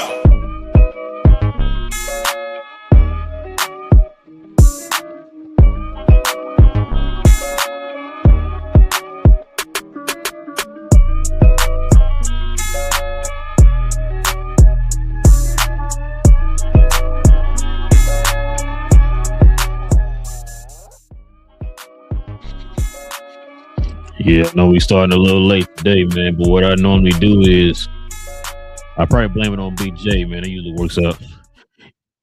go. Yeah, I know we starting a little late today, man, but what I normally do is I probably blame it on BJ, man. It usually works out.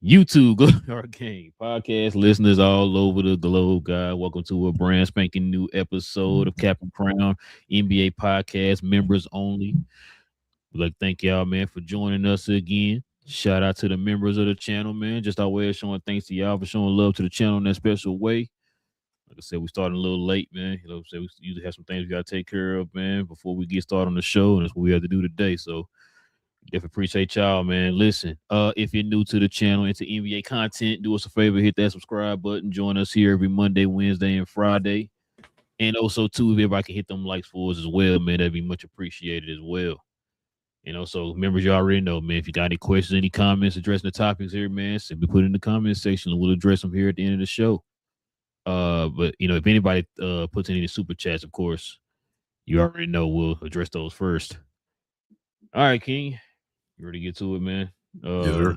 YouTube, GloYard King, podcast listeners all over the globe, guys. Welcome to a brand spanking new episode of Cap and Crown NBA podcast, members only. We'd like to thank y'all, man, for joining us again. Shout out to the members of the channel, man. Just our way of showing thanks to y'all for showing love to the channel in that special way. Like I said, we started a little late, man. You know, so we usually have some things we got to take care of, man, before we get started on the show, and that's what we have to do today. So, definitely appreciate y'all, man. Listen, if you're new to the channel, into NBA content, do us a favor, hit that subscribe button. Join us here every Monday, Wednesday, and Friday. And also, too, if everybody can hit them likes for us as well, man, that'd be much appreciated as well. You know, so members, you already know, man, if you got any questions, any comments addressing the topics here, man, simply put it in the comment section, and we'll address them here at the end of the show. But you know, if anybody puts in any super chats, of course, you already know we'll address those first. All right, King, you ready to get to it, man? Yes, sir.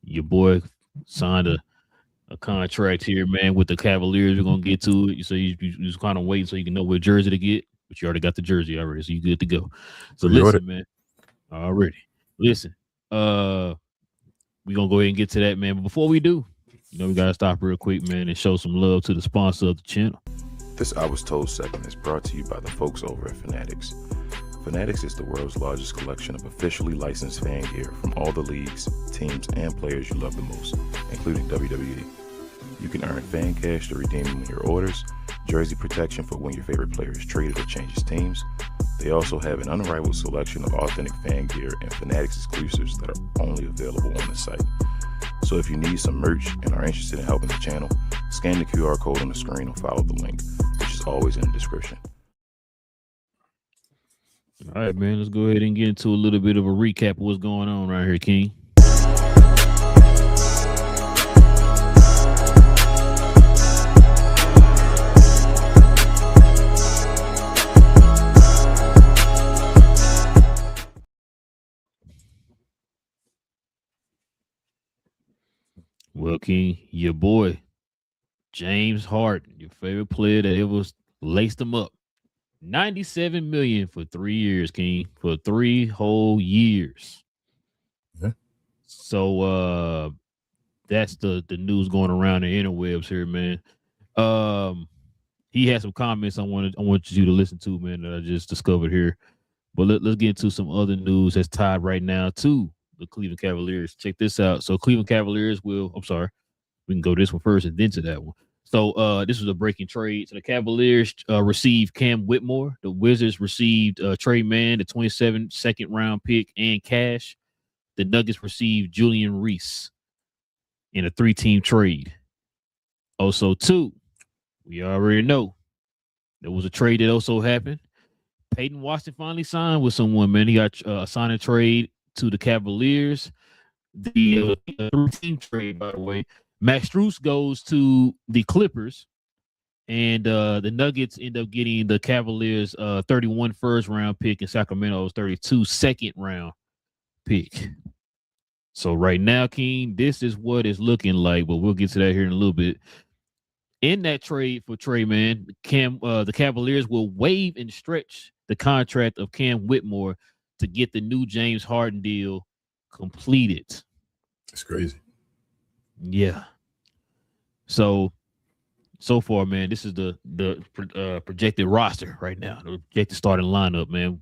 Your boy signed a contract here, man, with the Cavaliers. We're gonna get to it. So you just kind of wait so you can know what jersey to get, but you already got the jersey already, so you good to go. So listen, man, already listen. We're gonna go ahead and get to that, man. But before we do, you know, we got to stop real quick, man, and show some love to the sponsor of the channel. This I Was Told segment is brought to you by the folks over at Fanatics. Fanatics is the world's largest collection of officially licensed fan gear from all the leagues, teams, and players you love the most, including WWE. You can earn fan cash to redeem them in your orders, jersey protection for when your favorite player is traded or changes teams. They also have an unrivaled selection of authentic fan gear and Fanatics exclusives that are only available on the site. So if you need some merch and are interested in helping the channel, scan the QR code on the screen or follow the link, which is always in the description. All right, man, let's go ahead and get into a little bit of a recap of what's going on right here, King. Well, King, your boy, James Harden, your favorite player that ever laced him up. $97 million for 3 years, King, for 3 whole years. Yeah. So that's the news going around the interwebs here, man. He had some comments I want you to listen to, man, that I just discovered here. But let's get into some other news that's tied right now to the Cleveland Cavaliers. Check this out. So Cleveland Cavaliers we can go this one first and then to that one. So this was a breaking trade. So the Cavaliers received Cam Whitmore. The Wizards received Trey Mann, the 27th second round pick, and cash. The Nuggets received Julian Reese in a 3-team trade. Also, too, we already know there was a trade that also happened. Peyton Watson finally signed with someone, man. He got a signing trade to the Cavaliers. The 3-team trade, by the way. Max Strus goes to the Clippers, and the Nuggets end up getting the Cavaliers 31 first-round pick and Sacramento's 32 second-round pick. So right now, King, this is what it's looking like, but we'll get to that here in a little bit. In that trade for Trey, man, the Cavaliers will waive and stretch the contract of Cam Whitmore to get the new James Harden deal completed. It's crazy. Yeah. So far, man, this is the projected roster right now, the projected starting lineup, man.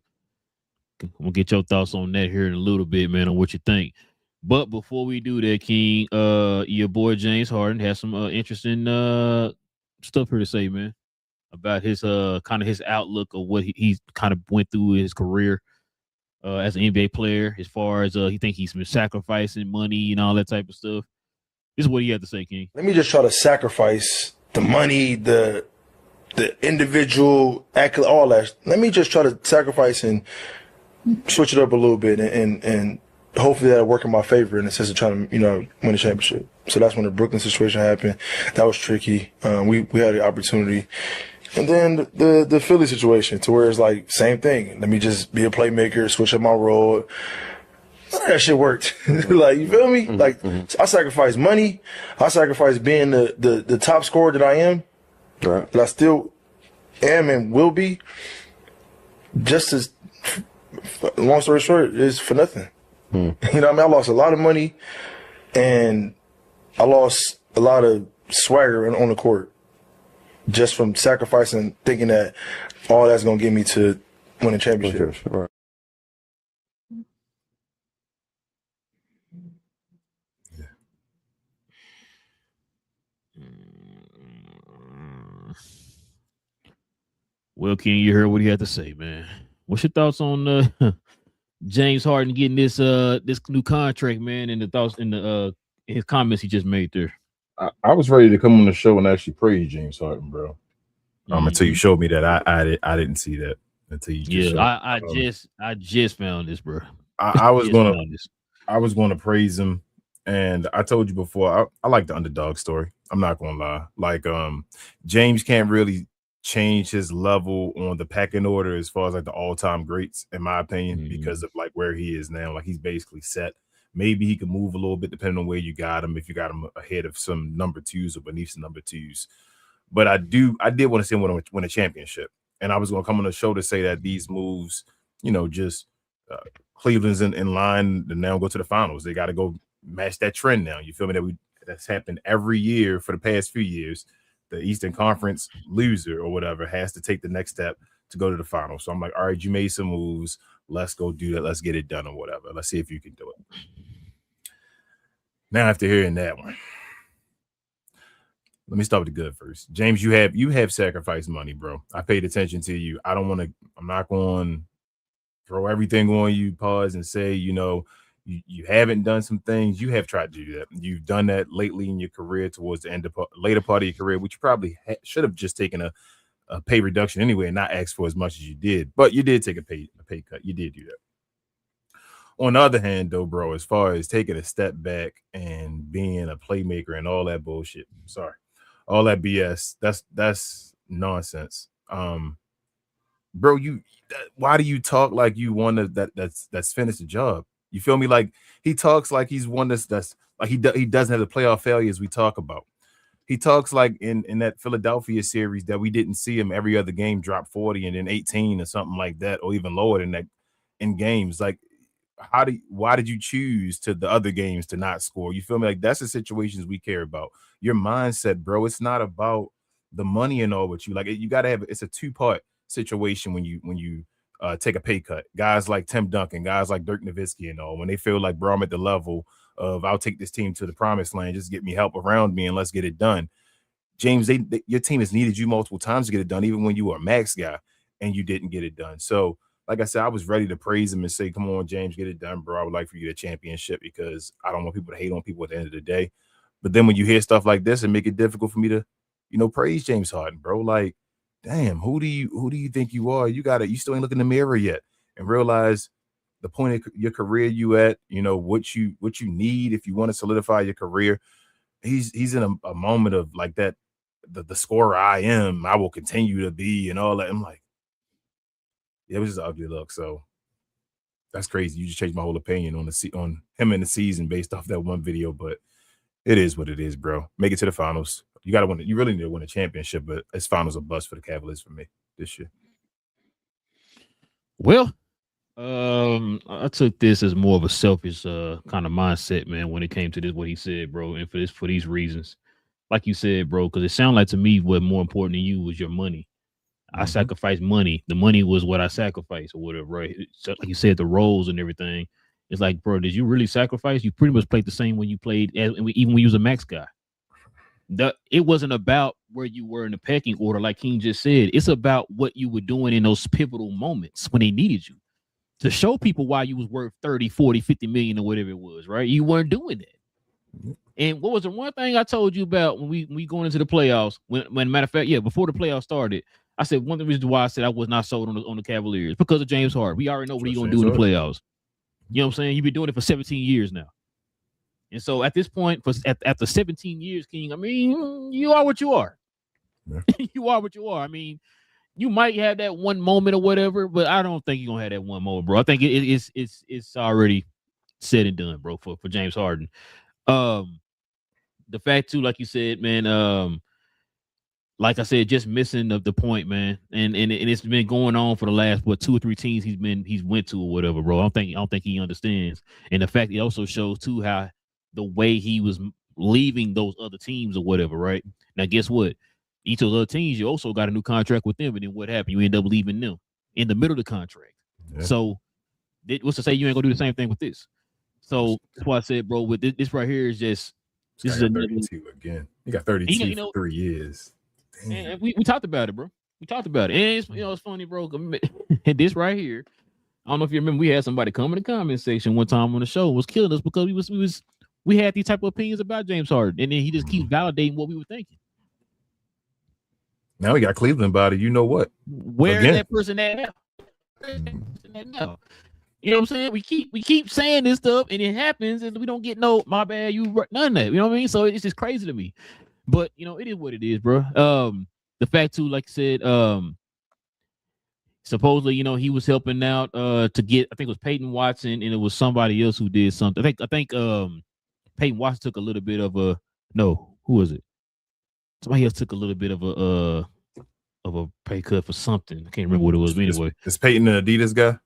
I'm gonna get your thoughts on that here in a little bit, man, on what you think. But before we do that, King, your boy James Harden has some interesting stuff here to say, man, about his kind of his outlook of what he kind of went through in his career as an NBA player, as far as he think he's been sacrificing money and all that type of stuff. This is what he had to say, King. Let me just try to sacrifice the money, the individual, all that. Let me just try to sacrifice and switch it up a little bit and hopefully that'll work in my favor in the sense of trying to, win a championship. So that's when the Brooklyn situation happened. That was tricky. We had the opportunity. And then the Philly situation to where it's like, same thing. Let me just be a playmaker, switch up my role. None of that shit worked. Like, you feel me? Like, I sacrificed money. I sacrificed being the top scorer that I am. Right. That I still am and will be. Just as, long story short, is for nothing. You know what I mean? I lost a lot of money, and I lost a lot of swagger on the court just from sacrificing, thinking that all that's going to get me to win a championship. Right. Well, King, you heard what he had to say, man. What's your thoughts on James Harden getting this new contract, man, and the thoughts in the his comments he just made there? I was ready to come on the show and actually praise James Harden, bro. Until you showed me that I didn't see that until you just I just found this, bro. I was gonna praise him, and I told you before I like the underdog story. I'm not gonna lie. Like James can't really change his level on the pecking order as far as like the all-time greats, in my opinion, because of like where he is now. Like he's basically set. Maybe he can move a little bit depending on where you got him, if you got him ahead of some number twos or beneath some number twos. But I did want to see him win a championship. And I was going to come on the show to say that these moves, just Cleveland's in line to now go to the finals. They got to go match that trend now. You feel me? That's happened every year for the past few years. The Eastern Conference loser or whatever has to take the next step to go to the finals. So I'm like, all right, you made some moves. Let's go do that. Let's get it done or whatever. Let's see if you can do it. Now, after hearing that one, let me start with the good first. James, you have sacrificed money, bro. I paid attention to you. I'm not going to throw everything on you, pause and say, you haven't done some things. You have tried to do that. You've done that lately in your career towards the later part of your career, which you probably should have just taken a pay reduction anyway and not asked for as much as you did. But you did take a pay cut. You did do that. On the other hand, though, bro, as far as taking a step back and being a playmaker and all that bullshit, all that BS, that's nonsense. Bro, why do you talk like you want that's finished the job? You feel me? Like he talks like he's one that's like he doesn't have the playoff failures we talk about. He talks like in that Philadelphia series that we didn't see him every other game drop 40 and then 18 or something like that, or even lower than that in games. Like, why did you choose to the other games to not score? You feel me? Like that's the situations we care about. Your mindset, bro. It's not about the money and all, but you got to have. It's a two-part situation when you take a pay cut. Guys like Tim Duncan, guys like Dirk Nowitzki and all, when they feel like, bro, I'm at the level of I'll take this team to the promised land, just get me help around me and let's get it done. James, your team has needed you multiple times to get it done, even when you were a max guy and you didn't get it done. So, like I said, I was ready to praise him and say, come on, James, get it done, bro. I would like for you to get a championship because I don't want people to hate on people at the end of the day. But then when you hear stuff like this, it make it difficult for me to, praise James Harden, bro. Like, damn, who do you think you are? You still ain't look in the mirror yet and realize the point of your career you at, what you need if you want to solidify your career. He's in a moment of like that, the scorer I will continue to be and all that. I'm like, it was just an ugly look. So that's crazy. You just changed my whole opinion on him in the season based off that one video, but it is what it is, bro. Make it to the finals. You got to win it. You really need to win a championship, but it's finals a bust for the Cavaliers for me this year. Well, I took this as more of a selfish kind of mindset, man, when it came to this, what he said, bro. And for these reasons, like you said, bro, because it sounded like to me what more important than you was your money. I sacrificed money. The money was what I sacrificed or whatever, right? So, like you said, the roles and everything. It's like, bro, did you really sacrifice? You pretty much played the same when you played, even when you was a max guy. It wasn't about where you were in the pecking order, like King just said. It's about what you were doing in those pivotal moments when they needed you to show people why you was worth 30, 40, 50 million or whatever it was, right? You weren't doing that. And what was the one thing I told you about when we going into the playoffs? When matter of fact, before the playoffs started, I said one of the reasons why I said I was not sold on the Cavaliers because of James Harden. We already know what he's going to do in the playoffs. You know what I'm saying? You've been doing it for 17 years now. And so at this point, after 17 years, King, I mean, you are what you are. Yeah. You are what you are. I mean, you might have that one moment or whatever, but I don't think you're gonna have that one moment, bro. I think it's already said and done, bro, for James Harden. The fact too, like you said, man, like I said, just missing the point, man. And it's been going on for the last 2 or 3 teams he's went to or whatever, bro. I don't think he understands. And the fact it also shows too how the way he was leaving those other teams or whatever, right? Now, guess what? Each of those other teams, you also got a new contract with them, and then what happened? You end up leaving them in the middle of the contract. Yeah. So, what's to say you ain't gonna do the same thing with this? So that's why I said, bro, with this right here is just this is a 32 again. He got 32 for 3 years. And we talked about it, bro. We talked about it, and it's it's funny, bro. And this right here, I don't know if you remember, we had somebody come in the comment section one time on the show was killing us because we had these type of opinions about James Harden, and then he just keeps validating what we were thinking. Now we got Cleveland body. You know what? Where is that person at now? You know what I'm saying? We keep saying this stuff, and it happens, and we don't get no my bad. You none of that. You know what I mean? So it's just crazy to me. But it is what it is, bro. The fact too, like I said, supposedly, he was helping out to get, I think it was Peyton Watson, and it was somebody else who did something. I think Peyton Watson took a little bit of who was it? Somebody else took a little bit of a pay cut for something. I can't remember what it was. But anyway, is Peyton an Adidas guy?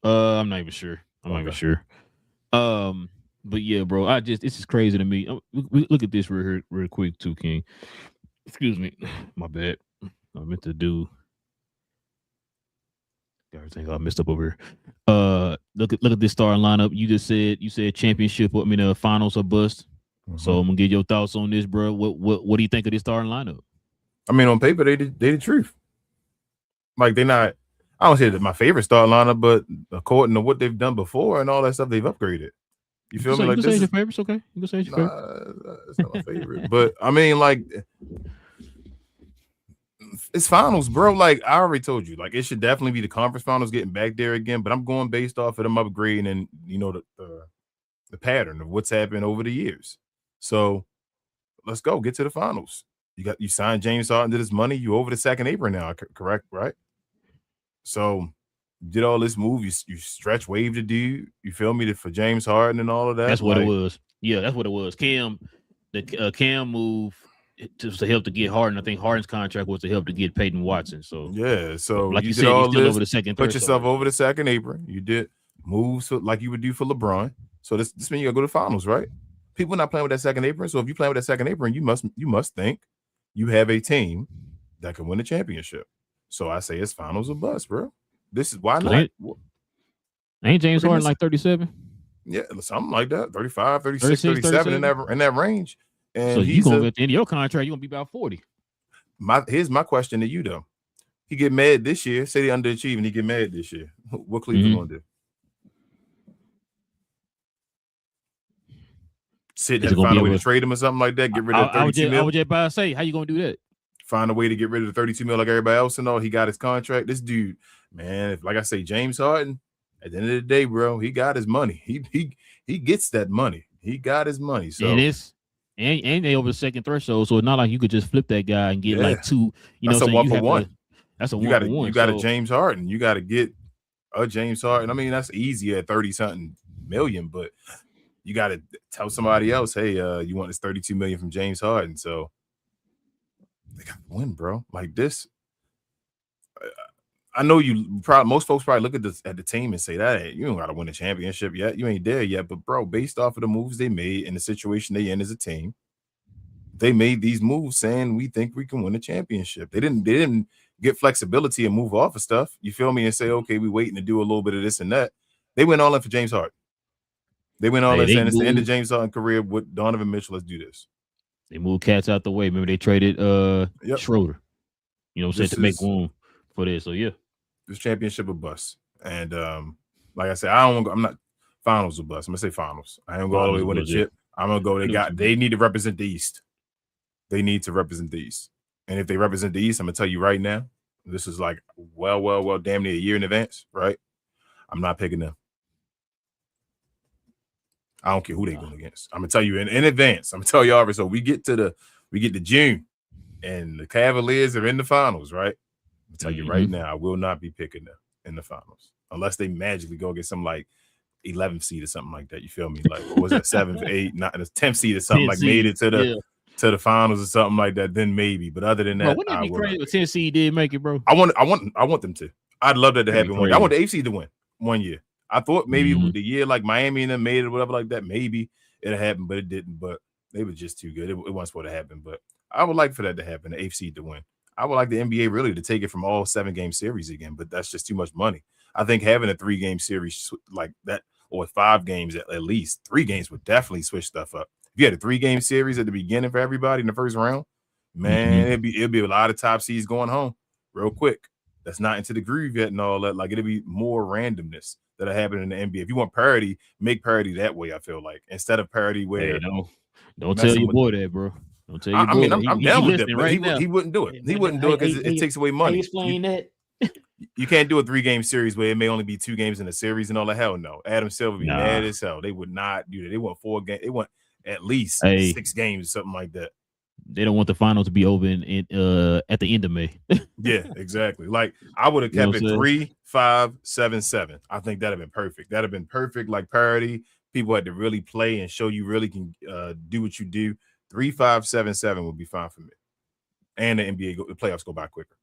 I'm not even sure. I'm not even sure. But yeah, bro, it's just crazy to me. We look at this real quick too, King. Excuse me, my bad. I meant to do everything I messed up over here. Look at this starting lineup. You said championship. Finals or bust. Mm-hmm. So I'm gonna get your thoughts on this, bro. What do you think of this starting lineup? I mean, on paper, they the truth. Like they're not. I don't say that my favorite starting lineup, but according to what they've done before and all that stuff, they've upgraded. You feel me? Like you can say your favorites, okay? You can say your favorite. It's not my favorite, but I mean, like, it's finals, bro. Like I already told you, like it should definitely be the conference finals getting back there again. But I'm going based off of them upgrading and the pattern of what's happened over the years. So let's go get to the finals. You signed James Harden to this money. You over the second apron now, correct? Right? So you did all this move. You stretch wave the dude. You feel me? For James Harden and all of that. That's what it was. Yeah, that's what it was. Cam move to help to get Harden. I think Harden's contract was to help to get Peyton Watson. So yeah. So like you said, all still over the second. Put yourself over the second apron. You did moves like you would do for LeBron. So this means you gotta go to the finals, right? People not playing with that second apron. So if you playing with that second apron, you must think you have a team that can win a championship. So I say it's finals or bust, bro. This is why not. Ain't James Harden like 37? Yeah, something like that. 35, 36, 37 in that range. And so you gonna at the end of your contract, you're gonna be about 40. Here's my question to you though. He get mad this year, say they underachieve, and he get mad this year. What Cleveland gonna do? Sit there and find a way to trade him or something like that. Get rid of 32 mil. I was just about to say, how you gonna do that? Find a way to get rid of the 32 mil like everybody else and all. He got his contract. This dude, man, like I say, James Harden, at the end of the day, bro, he got his money. He gets that money. He got his money. So and they over the second threshold. So it's not like you could just flip that guy and get like two. That's a one for one. That's a one for one. You got a James Harden. You got to get a James Harden. I mean, that's easy at 30-something million, but you got to tell somebody else, hey, you want this 32 million from James Harden. So they got to win, bro. Like this. I know most folks probably look at the team and say that you don't got to win a championship yet. You ain't there yet. But bro, based off of the moves they made and the situation they in as a team, they made these moves saying we think we can win a championship. They didn't get flexibility and move off of stuff. You feel me? And say, okay, we waiting to do a little bit of this and that. They went all in for James Harden. They went all in saying it's the end of James Harden's career with Donovan Mitchell. Let's do this. They moved cats out the way. Remember they traded Schroeder. You know what I'm saying, to make room for this. So yeah. This championship a bust. And like I said, I'm not finals a bust. I'm gonna say finals. I ain't gonna go all the way win a chip. I'm gonna go. They need to represent the East. They need to represent the East. And if they represent the East, I'm gonna tell you right now, this is like well, damn near a year in advance, right? I'm not picking them. I don't care who they going against. I'm gonna tell you in advance. I'm gonna tell you already. So we get to June, and the Cavaliers are in the finals, right? I'll tell you right now, I will not be picking them in the finals unless they magically go get some like 11th seed or something like that. You feel me? Like what was that 7th, 8th, 9th, 10th seed or something like made it to the finals or something like that. Then maybe, but other than that, wouldn't it be crazy if Tennessee did make it, bro? I want them to. I'd love that to happen one year. I want the 8th seed to win one year. I thought maybe the year like Miami and them made it or whatever like that, maybe it'll happen, but it didn't. But they were just too good. It wasn't supposed to happen, but I would like for that to happen, the 8th seed to win. I would like the NBA really to take it from all 7-game series again, but that's just too much money. I think having a 3-game series like that, or 5 games at least, 3 games would definitely switch stuff up. If you had a 3-game series at the beginning for everybody in the first round, man, it'd be a lot of top seeds going home real quick. That's not into the groove yet and all that. Like it'll be more randomness that'll happen in the NBA. If you want parity, make parity that way. I feel like instead of parity where don't tell your boy that, bro. Don't tell your boy. I mean, I'm down with that, but right he wouldn't do it. He wouldn't do it because it takes away money. Explain that. You can't do a 3-game series where it may only be 2 games in a series and all that. Hell no. Adam Silver would be mad as hell. They would not do that. They want 4 games. They want at least 6 games, something like that. They don't want the final to be over in at the end of May. Yeah, exactly. Like I would have kept it 3, 5, 7, 7. I think that'd have been perfect. That'd have been perfect. Like parity, people had to really play and show you really can do what you do. 3, 5, 7, 7 would be fine for me. And the NBA the playoffs go by quicker.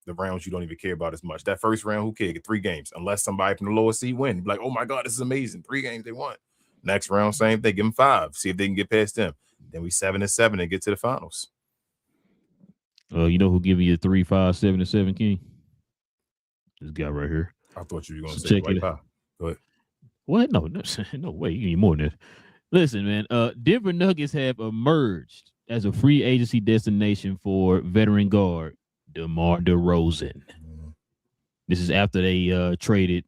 The rounds you don't even care about as much. That first round, who cares? Get 3 games, unless somebody from the lower seed win. Like, oh my God, this is amazing. 3 games they won. Next round, same thing. Give them 5. See if they can get past them. Then we 7-7 and get to the finals. You know who give you a 3, 5, 7, and 7, King? This guy right here. I thought you were going to say White Pie. Go ahead. What? No way. You need more than that. Listen, man. Denver Nuggets have emerged as a free agency destination for veteran guard DeMar DeRozan. This is after they traded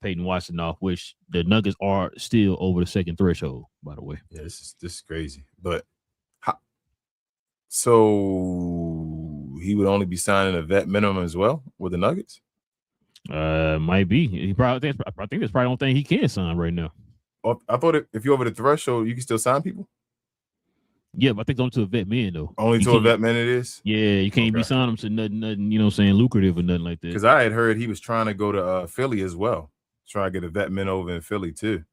Peyton Watson off, which the Nuggets are still over the second threshold, by the way. Yeah, this is crazy. But so he would only be signing a vet minimum as well with the Nuggets? Might be. I think that's probably the only thing he can sign right now. I thought if you're over the threshold, you can still sign people. Yeah, but I think only to a vet man though. Only to a vet man it is? Yeah, you can't be signing him to nothing, you know what I'm saying, lucrative or nothing like that. Because I had heard he was trying to go to Philly as well. Try to get a vet man over in Philly too.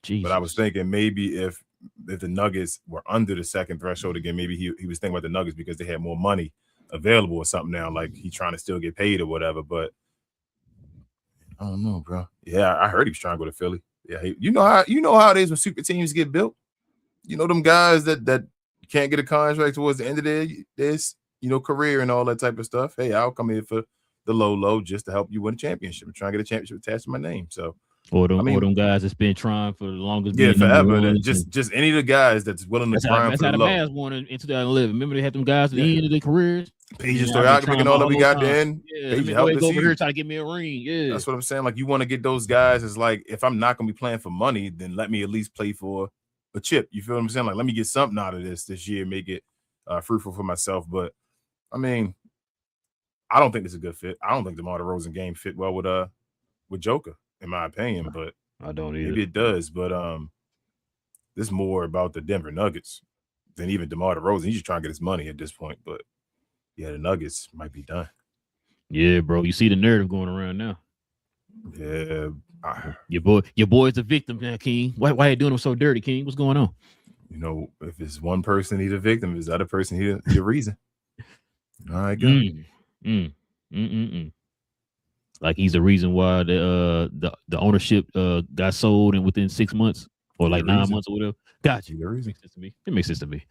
Jesus. But I was thinking maybe if the Nuggets were under the second threshold again, maybe he was thinking about the Nuggets because they had more money available or something now, like he's trying to still get paid or whatever. But I don't know, bro. Yeah, I heard he was trying to go to Philly. Yeah, you know how it is when super teams get built. You know them guys that can't get a contract towards the end of their career and all that type of stuff. Hey, I'll come in for the low just to help you win a championship and try and get a championship attached to my name. So or them guys that's been trying for the longest. Yeah, forever. Just any of the guys that's willing to grind for the low. That's how the Mavs won in 2011. Remember they had them guys at the end of their careers. Paige Stoyakovic and all that we got then. Yeah, Paige helped us over here trying to get me a ring. Yeah, that's what I'm saying. Like you want to get those guys. It's like if I'm not gonna be playing for money, then let me at least play for a chip. You feel what I'm saying? Like let me get something out of this year, make it fruitful for myself. But I mean, I don't think it's a good fit. I don't think DeMar DeRozan game fit well with Joker, in my opinion. But I don't either. Maybe it does. But this is more about the Denver Nuggets than even DeMar DeRozan. He's just trying to get his money at this point. But yeah, the Nuggets might be done. Yeah, bro. You see the narrative going around now. Yeah. Your boy's a victim now, King. Why you doing him so dirty, King? What's going on? You know, if it's one person, he's a victim. If it's the other person, he's a reason. All right, go. Like he's the reason why the ownership got sold and within 6 months or like 9 months or whatever. Gotcha. It makes sense to me. It makes sense to me.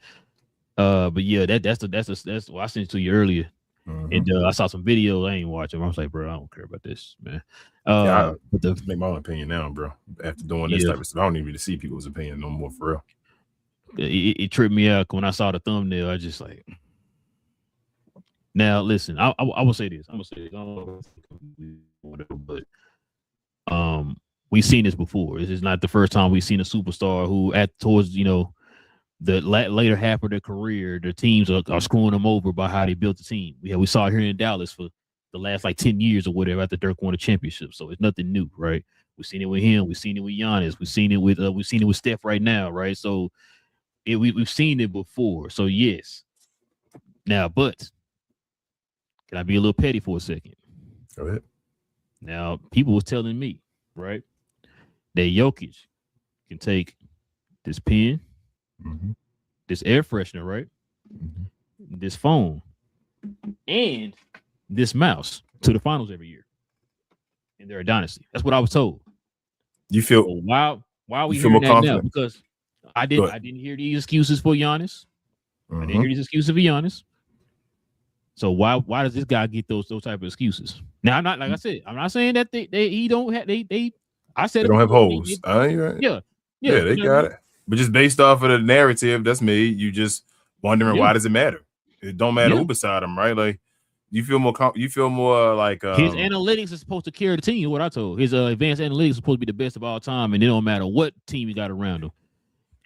But yeah, that's well, I sent it to you earlier. And I saw some videos. I ain't watching. I was like, bro, I don't care about this, man. I make my own opinion now, bro. After doing this type of stuff, I don't even really see people's opinion no more for real. It tripped me out when I saw the thumbnail. I just like. Now listen, I will say this. I'm gonna say this. Whatever, but we've seen this before. This is not the first time we've seen a superstar who towards the later half of their career, their teams are screwing them over by how they built the team. We saw it here in Dallas for the last like 10 years or whatever after Dirk won a championship. So it's nothing new, right? We've seen it with him. We've seen it with Giannis. We've seen it with Steph right now, right? So we've seen it before. So yes. Now, but can I be a little petty for a second? Go ahead. Now, people was telling me, right, that Jokic can take this pen, this air freshener, right, this phone, and this mouse to the finals every year, and they're a dynasty. That's what I was told. You feel so why are we feel hearing more that confident? now? Because I didn't hear these excuses for Giannis. I didn't hear these excuses for Giannis. So why does this guy get those type of excuses? Now I'm not, like I said, I'm not saying that he don't have I said they don't have holes. Right. Yeah, they got it. But just based off of the narrative that's made, you just wondering why does it matter? It don't matter who beside him, right? Like you feel more like his analytics is supposed to carry the team. What I told his advanced analytics is supposed to be the best of all time, and it don't matter what team he got around him.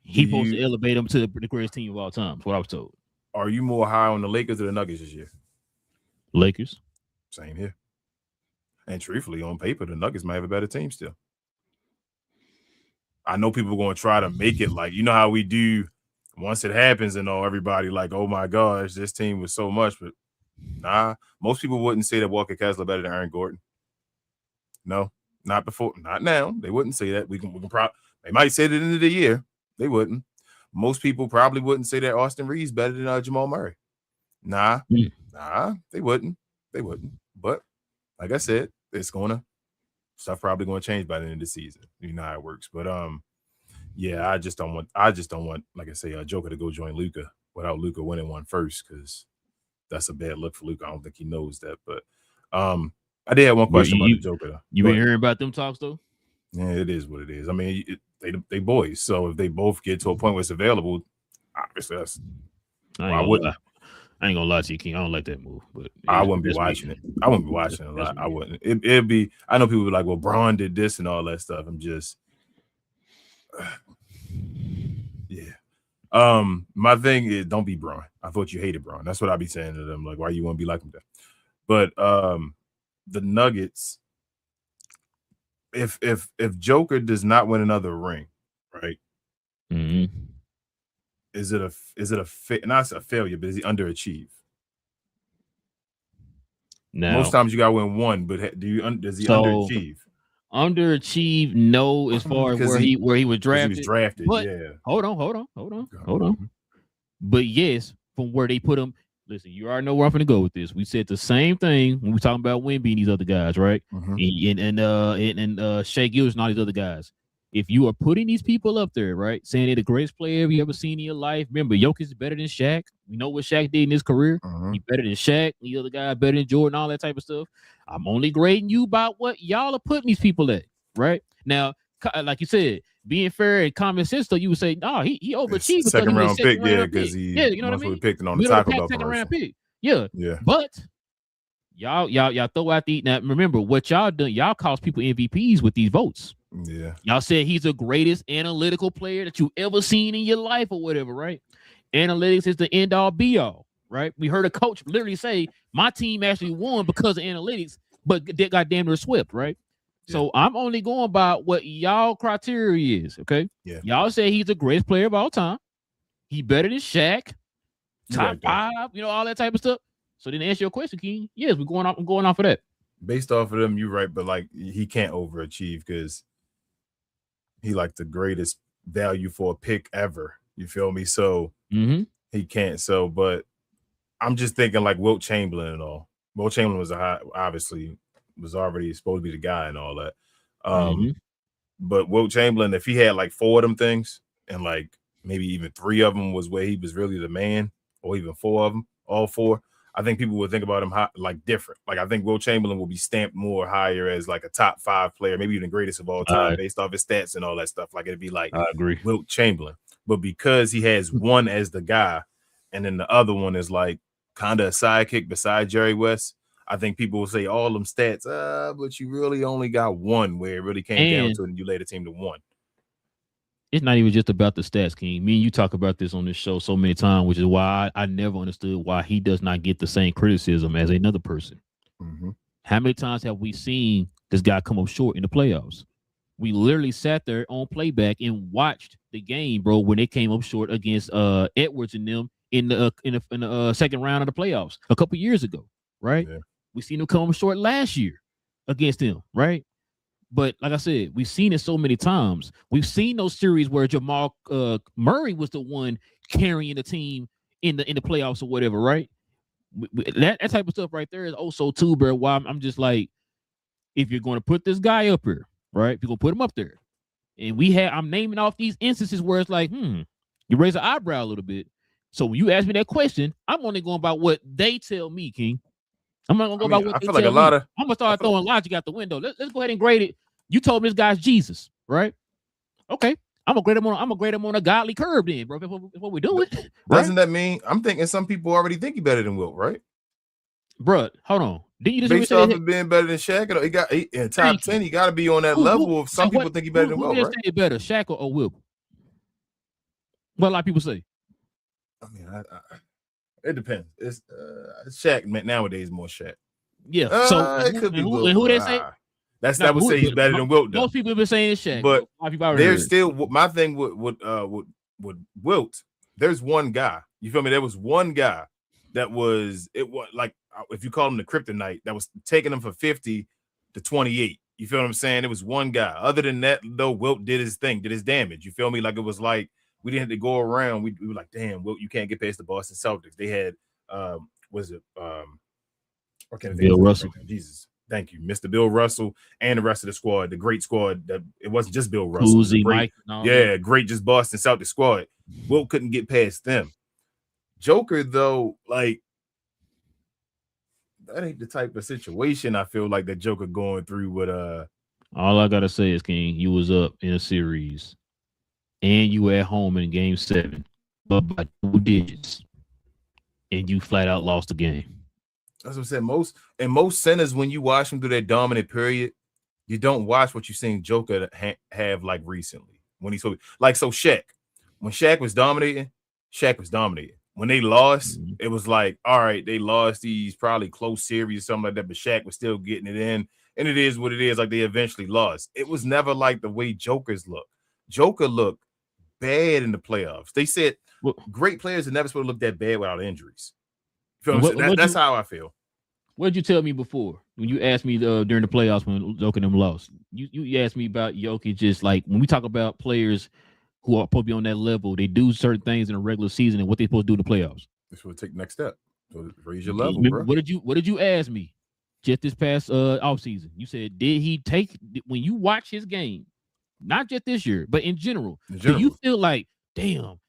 He's supposed to elevate him to the greatest team of all time. That's what I was told. Are you more high on the Lakers or the Nuggets this year? Lakers. Same here. And truthfully, on paper, the Nuggets might have a better team still. I know people are going to try to make it like, you know how we do once it happens and all, everybody like, oh my gosh, this team was so much. But nah, most people wouldn't say that Walker Kessler better than Aaron Gordon. No, not before, not now. They wouldn't say that. We can probably, they might say it at the end of the year. They wouldn't. Most people probably wouldn't say that Austin Reeves better than Jamal Murray. Nah, they wouldn't. But like I said, stuff probably gonna change by the end of the season. You know how it works. But yeah, I just don't want, like I say, Joker to go join Luka without Luka winning one first, because that's a bad look for Luka. I don't think he knows that. But I did have one question about the Joker though. You been hearing about them talks though? Yeah, it is what it is. I mean, they boys. So if they both get to a point where it's available, obviously that's I ain't gonna lie to you, King. I don't like that move, but I wouldn't be watching it. I wouldn't be watching it a lot. I wouldn't. It'd be. I know people be like, "Well, Bron did this and all that stuff." I'm just, yeah. My thing is, don't be Bron. I thought you hated Bron. That's what I be saying to them. Like, why you want to be like him? But the Nuggets, if Joker does not win another ring, right? Mm-hmm. Is it a not a failure, but is he underachieved? Now, most times you got to win one, but does he underachieve? Underachieve, no, as far as where he was drafted. He was drafted, but, yeah. Hold on. But yes, from where they put him, listen, you already know where I'm gonna go with this. We said the same thing when we talking about Wemby and these other guys, right? And Shea Gilgeous and all these other guys. If you are putting these people up there, right, saying they're the greatest player you ever seen in your life, remember, Jokic is better than Shaq. We know what Shaq did in his career. He's better than Shaq. The other guy better than Jordan, all that type of stuff. I'm only grading you about what y'all are putting these people at, right? Now, like you said, being fair and common sense, though, you would say, no, he overachieved. Second round pick, because he you know what I mean? Picked on the Taco Bell second commercial. round pick. Yeah. But y'all throw out the now. Remember what y'all done. Y'all cost people MVPs with these votes. Yeah. Y'all said he's the greatest analytical player that you ever seen in your life or whatever, right? Analytics is the end all be all, right? We heard a coach literally say, my team actually won because of analytics, but they got damn near swept, right? Yeah. So I'm only going by what y'all criteria is, okay? Yeah. Y'all say he's the greatest player of all time. He better than Shaq, top five, all that type of stuff. So then answer your question, King. Yes, I'm going off of that. Based off of them, you're right, but like he can't overachieve because he like the greatest value for a pick ever. You feel me? So he can't. So, but I'm just thinking like Wilt Chamberlain and all. Wilt Chamberlain was obviously was already supposed to be the guy and all that. But Wilt Chamberlain, if he had like 4 of them things and like maybe even 3 of them was where he was really the man, or even 4 of them, all 4, I think people would think about him like different. Like I think Wilt Chamberlain will be stamped more higher as like a top 5 player, maybe even the greatest of all time, based off his stats and all that stuff. Like it'd be like I agree. Wilt Chamberlain. But because he has one as the guy, and then the other one is like kind of a sidekick beside Jerry West, I think people will say all them stats, but you really only got one where it really came down to it and you led the team to one. It's not even just about the stats, King. Me and you talk about this on this show so many times, which is why I never understood why he does not get the same criticism as another person. How many times have we seen this guy come up short in the playoffs? We literally sat there on playback and watched the game, bro, when they came up short against Edwards and them in the second round of the playoffs a couple years ago, right? Yeah. We seen them come up short last year against them, right? But like I said, we've seen it so many times. We've seen those series where Jamal Murray was the one carrying the team in the playoffs or whatever, right? That type of stuff right there is also too, bro. Why I'm just like, if you're going to put this guy up here, right? If you're gonna put him up there, and I'm naming off these instances where it's like, you raise an eyebrow a little bit. So when you ask me that question, I'm only going by what they tell me, King. I'm not gonna go by what they tell me. I'm gonna start throwing logic out the window. Let's go ahead and grade it. You told me this guy's Jesus, right? Okay. I'm gonna grade him on a godly curve then, bro. That's what we're doing. Doesn't that mean I'm thinking some people already think he better than Wilt, right? Bro, hold on. Didn't you just based off of being better than Shaq? He in top 10. He got to be on that level. Of some people think he better than Wilt, right? Say better, Shaq or Wilt? What a lot of people say. I mean, it depends. It's Shaq nowadays more Shaq. Yeah. So it could be Wilt. Who they say? That would say he's better than Wilt. Most people have been saying it's Shaq, but there's still my thing with Wilt. There's one guy. You feel me? There was one guy that was like, if you call him the kryptonite, that was taking him from 50 to 28. You feel what I'm saying? It was one guy. Other than that, though, Wilt did his thing, did his damage. You feel me? Like, it was like we didn't have to go around. We were like, damn, Wilt, you can't get past the Boston Celtics. They had Bill Russell. Jesus. Thank you, Mr. Bill Russell, and the rest of the squad, the great squad. That it wasn't just Bill Russell. Uzi, Mike, great, just Boston Celtics squad. Wilt couldn't get past them. Joker, though, like, that ain't the type of situation I feel like that Joker going through with All I gotta say is, King, you was up in a series, and you were at home in Game 7, but by 2 digits, and you flat out lost the game. That's what I'm saying. Most centers, when you watch them through that dominant period, you don't watch what you're seeing Joker have like recently. When he's like, so Shaq, when Shaq was dominating, Shaq was dominating. When they lost, it was like, all right, they lost these probably close series or something like that, but Shaq was still getting it in. And it is what it is. Like, they eventually lost. It was never like the way Joker's look. Joker looked bad in the playoffs. They said great players are never supposed to look that bad without injuries. You feel what, that's how I feel. What did you tell me before when you asked me during the playoffs when Joker and them lost? You asked me about Jokic. Just like when we talk about players who are supposed to be on that level, they do certain things in a regular season and what they're supposed to do in the playoffs. This will take the next step. So raise your level, bro. What did you ask me just this past offseason? You said, did he take, when you watch his game, not just this year, but in general, do you feel like, damn,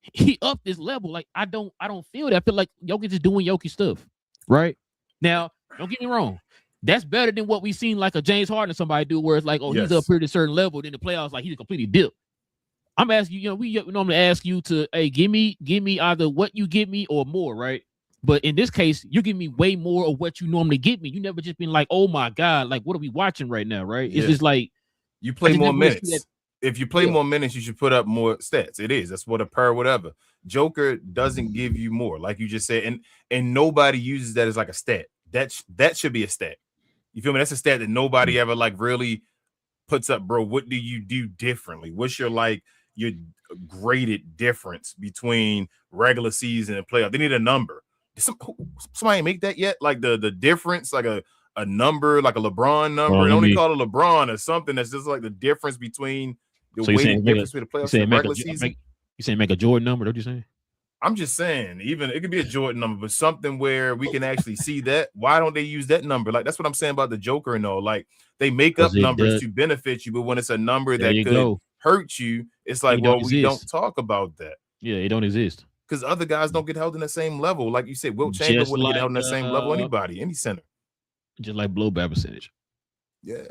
he upped this level? Like, I don't feel that. I feel like Jokic is doing Jokic stuff, right? Now, don't get me wrong. That's better than what we seen like a James Harden somebody do, where it's like, oh, he's up here at a certain level, then the playoffs, like, he's completely dipped. I'm asking you, we normally ask you to, hey, give me either what you give me or more, right? But in this case, you give me way more of what you normally get me. You never just been like, oh my God, like, what are we watching right now, right? It's just like, you play more minutes. If you play more minutes, you should put up more stats. It is. That's what a per whatever. Joker doesn't give you more, like you just said, and nobody uses that as like a stat. That should be a stat. You feel me? That's a stat that nobody ever like really puts up, bro. What do you do differently? What's your graded difference between regular season and playoff? They need a number. Somebody make that yet? Like the difference, like a number, like a LeBron number. They only call it LeBron or something that's just like the difference between the weighted difference between the playoffs and the regular season. You saying make a Jordan number? What you saying? I'm just saying, even it could be a Jordan number, but something where we can actually see that. Why don't they use that number? Like, that's what I'm saying about the Joker and all. Like, they make up numbers to benefit you, but when it's a number that could hurt you, it's like, well, we don't talk about that. Yeah, it don't exist. Because other guys don't get held in the same level. Like you said, Wilt Chamberlain wouldn't get held in the same level anybody, any center. Just like blowback percentage. Yeah.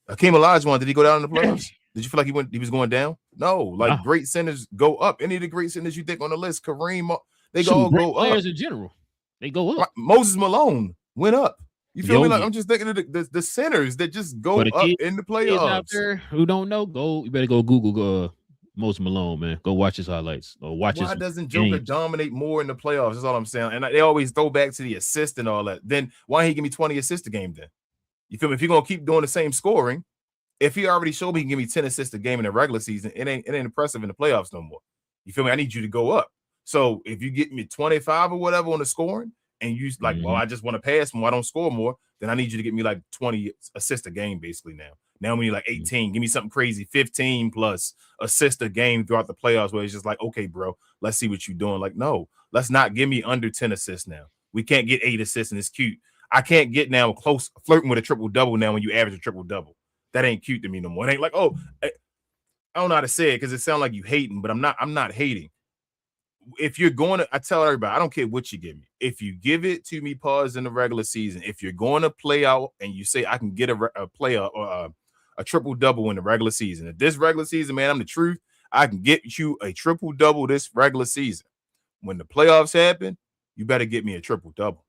Hakeem Olajuwon, did he go down in the playoffs? Did you feel like he was going down? No, like great centers go up. Any of the great centers you think on the list, Kareem, they all go up. Players in general, they go up. Moses Malone went up. You feel me? Like, I'm just thinking of the centers that just go up in the playoffs. Out there who don't know, you better go Google Moses Malone, man. Go watch his highlights. Or watch his Why doesn't Joker games. dominate more in the playoffs? That's all I'm saying. And they always throw back to the assist and all that. Then why he give me 20 assists a game then? You feel me? If you're gonna keep doing the same scoring, if he already showed me he can give me 10 assists a game in the regular season, it ain't impressive in the playoffs no more. You feel me? I need you to go up. So if you get me 25 or whatever on the scoring, and you like, well, I just want to pass more, I don't score more, then I need you to get me like 20 assists a game basically now. Now we need like 18. Give me something crazy, 15 plus assists a game throughout the playoffs where it's just like, okay, bro, let's see what you're doing. Like, no, let's not give me under 10 assists now. We can't get 8 assists and it's cute. I can't get now close flirting with a triple-double now when you average a triple-double. That ain't cute to me no more. It ain't like, oh, I don't know how to say it because it sounds like you hating, but I'm not hating. If you're going to, I tell everybody, I don't care what you give me. If you give it to me, pause in the regular season. If you're going to play out and you say I can get a player or a triple-double in the regular season, if this regular season, man, I'm the truth, I can get you a triple-double this regular season. When the playoffs happen, you better get me a triple-double.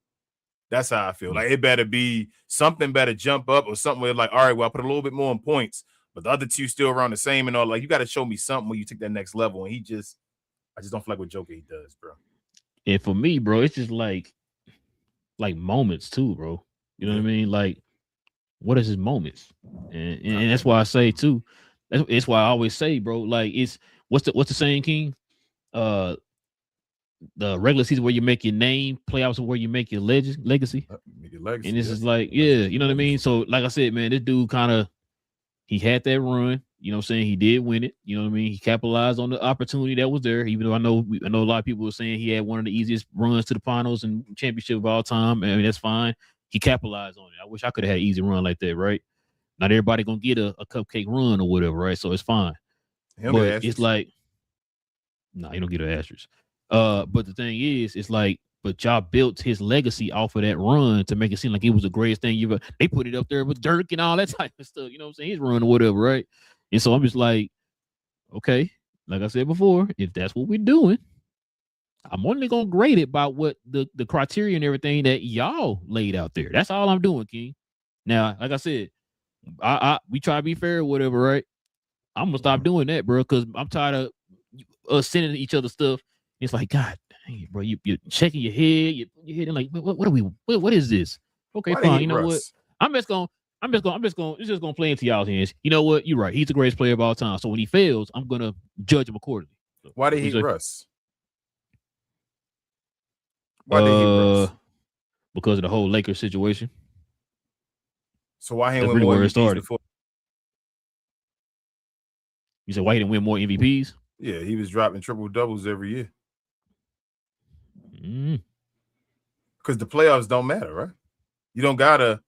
That's how I feel. Like it better be something better jump up or something where like, all right, well, I put a little bit more in points, but the other two still around the same and all. Like you got to show me something when you take that next level. And I just don't feel like what Joker he does, bro. And for me, bro, it's just like moments too, bro. You know what I mean? Like, what is his moments? And that's why I say too. That's why I always say, bro. Like, it's what's the saying, King? The regular season where you make your name, playoffs where you make your legacy. And this is like, yeah, you know what I mean? So, like I said, man, this dude he had that run. You know what I'm saying? He did win it. You know what I mean? He capitalized on the opportunity that was there, even though I know a lot of people were saying he had one of the easiest runs to the finals and championship of all time. I mean, that's fine. He capitalized on it. I wish I could have had an easy run like that, right? Not everybody going to get a cupcake run or whatever, right? So it's fine. But it's like, you don't get an asterisk. But the thing is, it's like, but y'all built his legacy off of that run to make it seem like it was the greatest thing you ever. They put it up there with Dirk and all that type of stuff. You know what I'm saying? His run or whatever, right? And so I'm just like, okay, like I said before, if that's what we're doing, I'm only gonna grade it by what the criteria and everything that y'all laid out there. That's all I'm doing, King. Now, like I said, we try to be fair or whatever, right? I'm gonna stop doing that, bro, because I'm tired of us sending each other stuff. It's like, God dang it, bro, you're checking your head, your head, and like, what are we? What is this? Okay, fine. You know what? It's just gonna play into y'all's hands. You know what? You're right. He's the greatest player of all time. So when he fails, I'm gonna judge him accordingly. So, why did he hate Russ? Why did he hate Russ? Because of the whole Lakers situation. So why he didn't win more MVPs before? You said why he didn't win more MVPs? Yeah, he was dropping triple doubles every year. Because the playoffs don't matter, right? You don't gotta.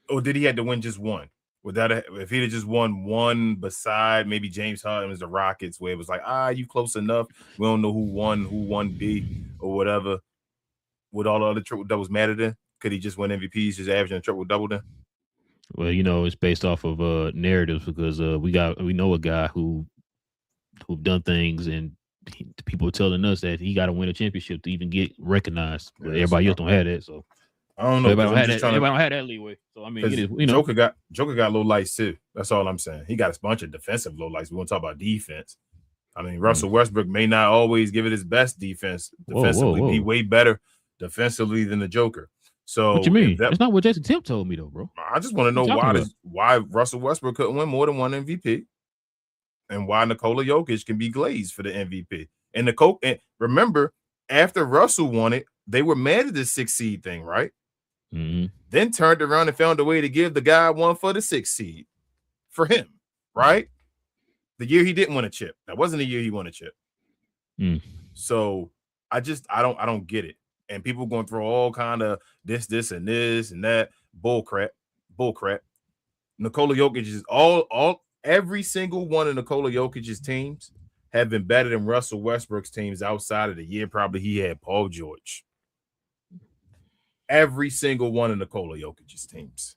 Or did he have to win just one? If he'd have just won one beside maybe James Harden was the Rockets, where it was like, you close enough. We don't know who won B or whatever. Would all the other triple doubles matter then? Could he just win MVPs, just averaging a triple double then? Well, you know, it's based off of narratives because we know a guy who done things and people are telling us that he got to win a championship to even get recognized. But everybody else don't have that, so I don't know. Everybody don't have that leeway. So I mean, it is, you know, Joker got low lights too. That's all I'm saying. He got a bunch of defensive low lights. We won't talk about defense. I mean, Russell Westbrook may not always give it his best defensively. Whoa. Be way better defensively than the Joker. So what you mean? That's not what Jason Tim told me though, bro. I just want to know why Russell Westbrook couldn't win more than one MVP, and why Nikola Jokic can be glazed for the MVP. And remember, after Russell won it, they were mad at the 6th seed thing, right? Mm-hmm. Then turned around and found a way to give the guy one for the 6th seed for him, right? The year he didn't win a chip. That wasn't the year he won a chip. So I don't get it. And people going through all kind of this and this and that bull crap. Nikola Jokic is every single one of Nikola Jokic's teams have been better than Russell Westbrook's teams outside of the year probably he had Paul George. Every single one of Nikola Jokic's teams.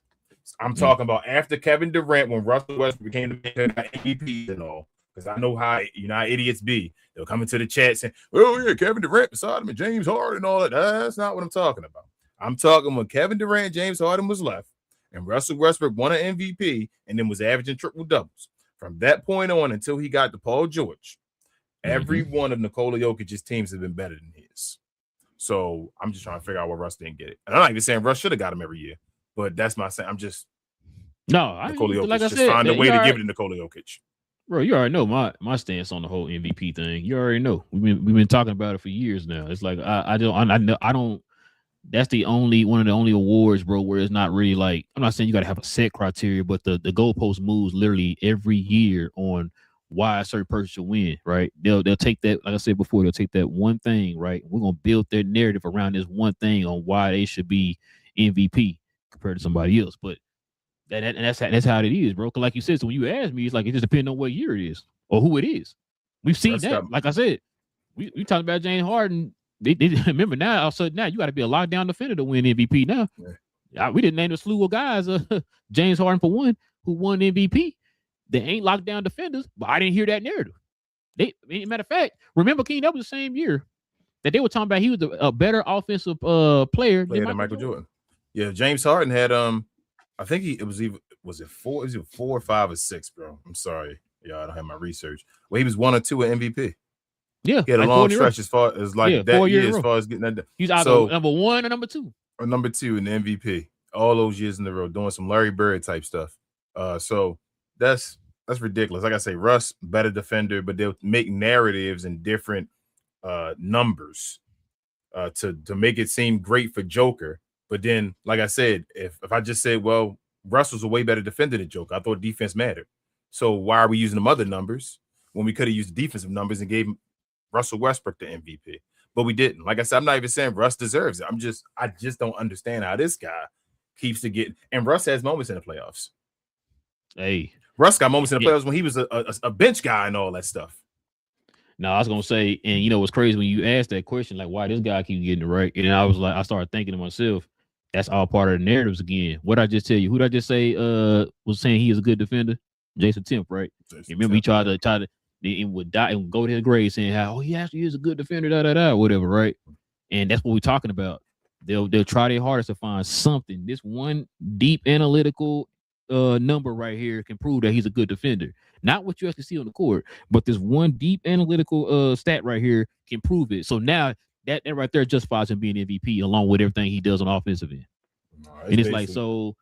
I'm talking about after Kevin Durant, when Russell Westbrook became the MVP and all. Because I know how idiots be. They'll come into the chat saying, "Oh yeah, Kevin Durant beside him and James Harden and all that." That's not what I'm talking about. I'm talking when Kevin Durant, James Harden was left, and Russell Westbrook won an MVP and then was averaging triple doubles. From that point on until he got to Paul George, Every one of Nikola Jokic's teams have been better than his. So I'm just trying to figure out why Russ didn't get it. And I'm not even saying Russ should have got him every year, but that's my saying. I'm just Nikola Jokic. Like I just said, find a way to give it to Nikola Jokic. Bro, you already know my stance on the whole MVP thing. You already know. We've been talking about it for years now. It's like I don't. That's the only one of the only awards, bro, where it's not really like, I'm not saying you got to have a set criteria, but the goalpost moves literally every year on why a certain person should win, right? They'll take that, like I said before, they'll take that one thing, right? We're gonna build their narrative around this one thing on why they should be MVP compared to somebody else. But that's how it is, bro. Because like you said, so when you ask me, it's like it just depends on what year it is or who it is. We've seen that. Like I said, we talked about James Harden. They remember now. All of a sudden, now you got to be a lockdown defender to win MVP. Now, we didn't name a slew of guys. James Harden for one, who won MVP. They ain't lockdown defenders, but I didn't hear that narrative. Matter of fact, remember King, that was the same year that they were talking about he was a better offensive player than Michael Jordan. Yeah, James Harden had I think was it 4 or 5 or 6, bro. I'm sorry, I don't have my research. Well, he was 1 or 2 at MVP. Yeah, he had a long stretch as far as that year, as far as getting that. He's either number 1 or number 2. Or number 2 in the MVP all those years in a row, doing some Larry Bird type stuff. So that's ridiculous. Like I say, Russ, better defender, but they'll make narratives in different numbers to make it seem great for Joker. But then, like I said, if I just said, well, Russ was a way better defender than Joker, I thought defense mattered. So why are we using them other numbers when we could have used the defensive numbers and gave Russell Westbrook the MVP? But we didn't. Like I said, I'm not even saying Russ deserves it. I just don't understand how this guy keeps to get. And Russ has moments in the playoffs. Hey, Russ got moments in the playoffs when he was a bench guy and all that stuff. No, I was gonna say, and you know what's crazy when you asked that question, like why this guy keep getting it right, and I started thinking to myself, that's all part of the narratives again. What I just tell you, who did I just say was saying he is a good defender? Jason Temp, right? Remember he tried to and would die and go to his grave saying how he actually is a good defender, whatever, right? And that's what we're talking about. They'll try their hardest to find something. This one deep analytical number right here can prove that he's a good defender. Not what you actually see on the court, but this one deep analytical stat right here can prove it. So now that right there justifies him being MVP along with everything he does on offensive end. And it's like, so,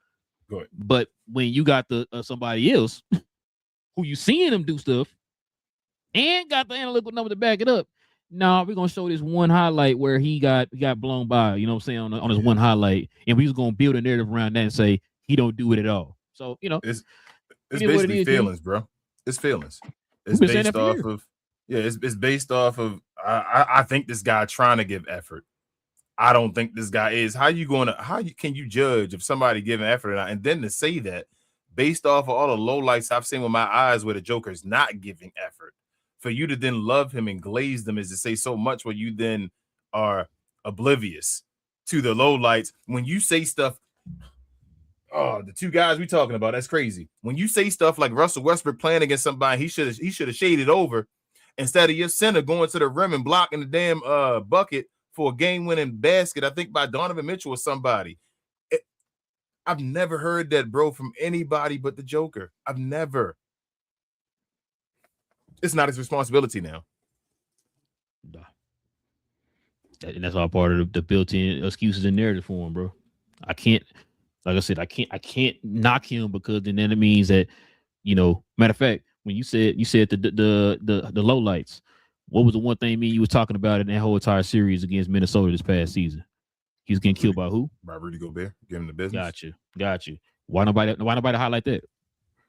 but when you got the somebody else who you seeing him do stuff and got the analytical number to back it up, no, we're gonna show this one highlight where he got blown by, you know what I'm saying, on this one highlight, and we was gonna build a narrative around that and say he don't do it at all. So, you know, it's basically feelings, bro. It's feelings. It's based off of it's based off of I think this guy trying to give effort. I don't think this guy is. How can you judge if somebody giving effort or not? And then to say that based off of all the lowlights I've seen with my eyes where the Joker's not giving effort, for you to then love him and glaze them is to say so much where you then are oblivious to the lowlights. When you say stuff, the 2 guys we talking about, that's crazy. When you say stuff like Russell Westbrook playing against somebody, he should have shaded over instead of your center going to the rim and blocking the damn bucket for a game-winning basket, I think by Donovan Mitchell or somebody. I've never heard that, bro, from anybody but the Joker. I've never. It's not his responsibility now. And that's all part of the built-in excuses and narrative for him, bro. I can't, like I said, I can't knock him because then it means that, you know, matter of fact, when you said the low lights, what was the one thing you was talking about in that whole entire series against Minnesota this past season? He was getting killed by who? By Rudy Gobert. Give him the business. Got you. Why nobody highlight that?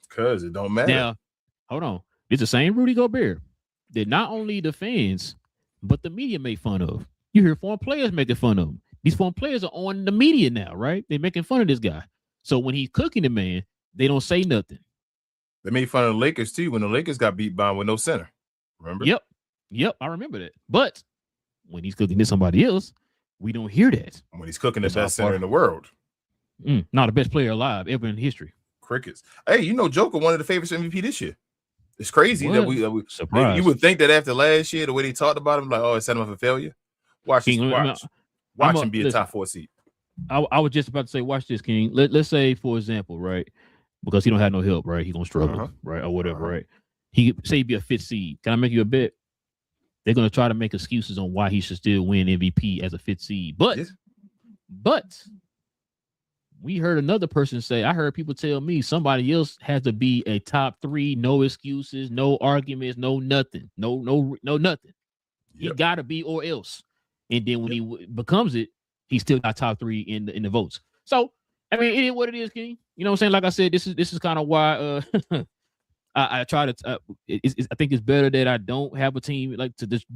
Because it don't matter. Now, hold on. It's the same Rudy Gobert that not only the fans, but the media make fun of. You hear former players making fun of him. These former players are on the media now, right? They're making fun of this guy. So when he's cooking the man, they don't say nothing. They made fun of the Lakers too when the Lakers got beat by him with no center. Remember? Yep, I remember that. But when he's cooking to somebody else, we don't hear that. When he's cooking the best center in the world. Not the best player alive ever in history. Crickets. Hey, you know Joker one of the favorites for MVP this year. It's crazy that we you would think that after last year, the way they talked about him, like, oh, it set him up for failure. Watch him be a top 4 seed. I was just about to say, watch this, King. Let's say, for example, right, because he don't have no help, right? He gonna struggle, right, or whatever, right? He say he be a 5th seed. Can I make you a bet? they're going to try to make excuses on why he should still win MVP as a 5th seed. But we heard another person say, I heard people tell me somebody else has to be a top 3, no excuses, no arguments, no nothing, no nothing. He got to be or else. And then when he becomes it, he still got top 3 in the votes. So, I mean, it is what it is, King. You know what I'm saying? Like I said, this is kind of why I try to. I think it's better that I don't have a team like to just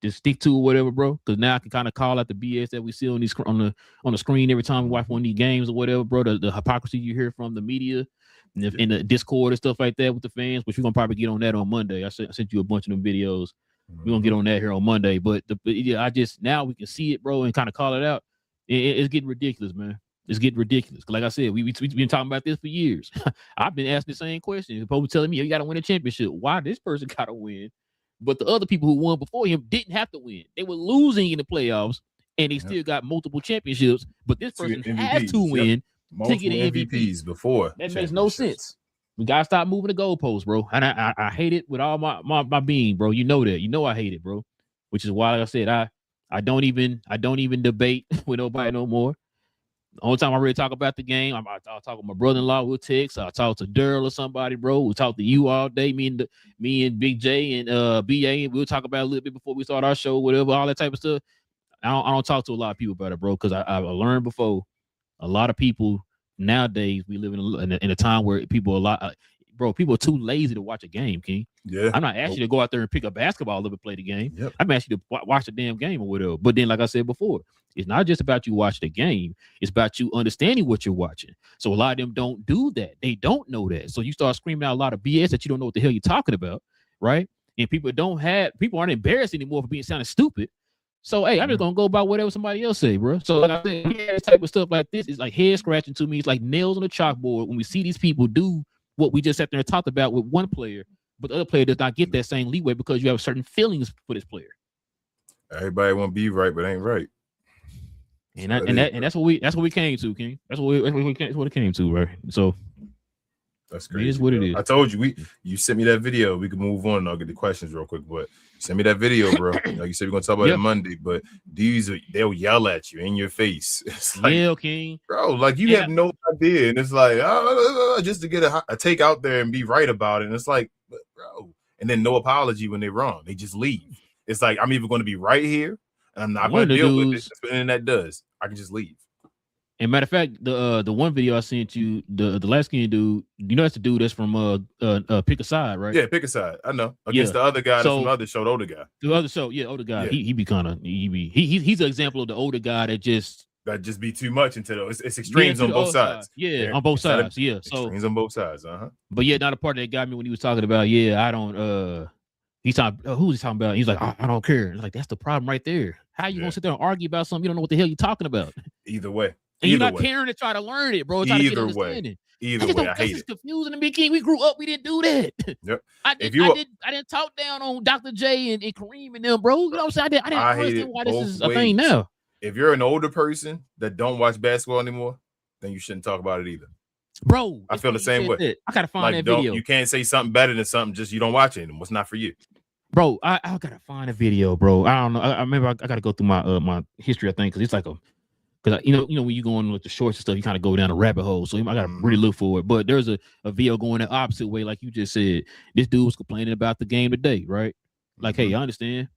stick to or whatever, bro. Because now I can kind of call out the BS that we see on the screen every time we watch one of these games or whatever, bro. The hypocrisy you hear from the media and in the Discord and stuff like that with the fans, which we're gonna probably get on that on Monday. I sent you a bunch of them videos. We're gonna get on that here on Monday. But I just now we can see it, bro, and kind of call it out. It's getting ridiculous, man. It's getting ridiculous. Like I said, we've been talking about this for years. I've been asking the same question. People telling me, you got to win a championship. Why this person got to win? But the other people who won before him didn't have to win. They were losing in the playoffs, and they still got multiple championships. But this person has to win to get an MVPs before. That makes no sense. We got to stop moving the goalposts, bro. And I hate it with all my being, bro. You know that. You know I hate it, bro. Which is why, like I said, I don't even debate with nobody no more. The only time I really talk about the game, I'll talk with my brother-in-law. We'll text. I'll talk to Daryl or somebody, bro. We'll talk to you all day. Me and Big J and BA, and we'll talk about it a little bit before we start our show, whatever, all that type of stuff. I don't talk to a lot of people about it, bro, because I learned before. A lot of people nowadays, we live in a time where people people are too lazy to watch a game, King. Yeah, I'm not asking you to go out there and pick up basketball and play the game. Yep. I'm asking you to watch the damn game or whatever. But then, like I said before, it's not just about you watch the game. It's about you understanding what you're watching. So a lot of them don't do that. They don't know that. So you start screaming out a lot of BS that you don't know what the hell you're talking about, right? And people aren't embarrassed anymore for being sounding stupid. So, hey, I'm just going to go by whatever somebody else say, bro. So, like I said, this type of stuff like this is like head scratching to me. It's like nails on the chalkboard when we see these people do what we just sat there and talked about with one player, but the other player does not get that same leeway because you have certain feelings for this player. Everybody want to be right, but ain't right. And that's what we came to, King. That's what it came to, right? So that's crazy. It is what it is. I told you you sent me that video. We can move on and I'll get the questions real quick, but send me that video, bro. Like you said, we're gonna talk about it Monday, but they'll yell at you in your face. It's like, King. Bro, like you have no idea. And it's like, just to get a take out there and be right about it. And it's like, bro, and then no apology when they're wrong. They just leave. It's like, I'm either going to be right here and I'm not going to deal with it. And that does. I can just leave. And matter of fact, the one video I sent you, the light skinned dude, you know that's the dude that's from Pick a Side, right? Yeah, Pick a Side. I know. Against the other guy that's from the other show, the older guy. The other show, older guy. Yeah. He's an example of the older guy that just be too much until it's extremes on both sides. Yeah, on both sides. Yeah. So extremes on both sides. But not a part that got me when he was talking about, I don't he's talking who's he talking about? He's like, I don't care. It's like that's the problem right there. How you gonna sit there and argue about something you don't know what the hell you're talking about? Either way. And you're not caring to try to learn it, bro. Try to get understanding. Either way, I hate it. Confusing and Big King. We grew up, we didn't do that. Yep. I didn't talk down on Dr. J and Kareem and them, bro. You know what I'm saying? I didn't understand why this is a thing now. If you're an older person that don't watch basketball anymore, then you shouldn't talk about it either. Bro, I feel the same way. I gotta find that video. You can't say something better than something just you don't watch it anymore. It's not for you. Bro, I gotta find a video, bro. I don't know. I remember I gotta go through my history, I think, because it's like because you know when you go on with the shorts and stuff, you kind of go down a rabbit hole. So I gotta really look for it. But there's a video going the opposite way, like you just said. This dude was complaining about the game today, right? Like, hey, I understand.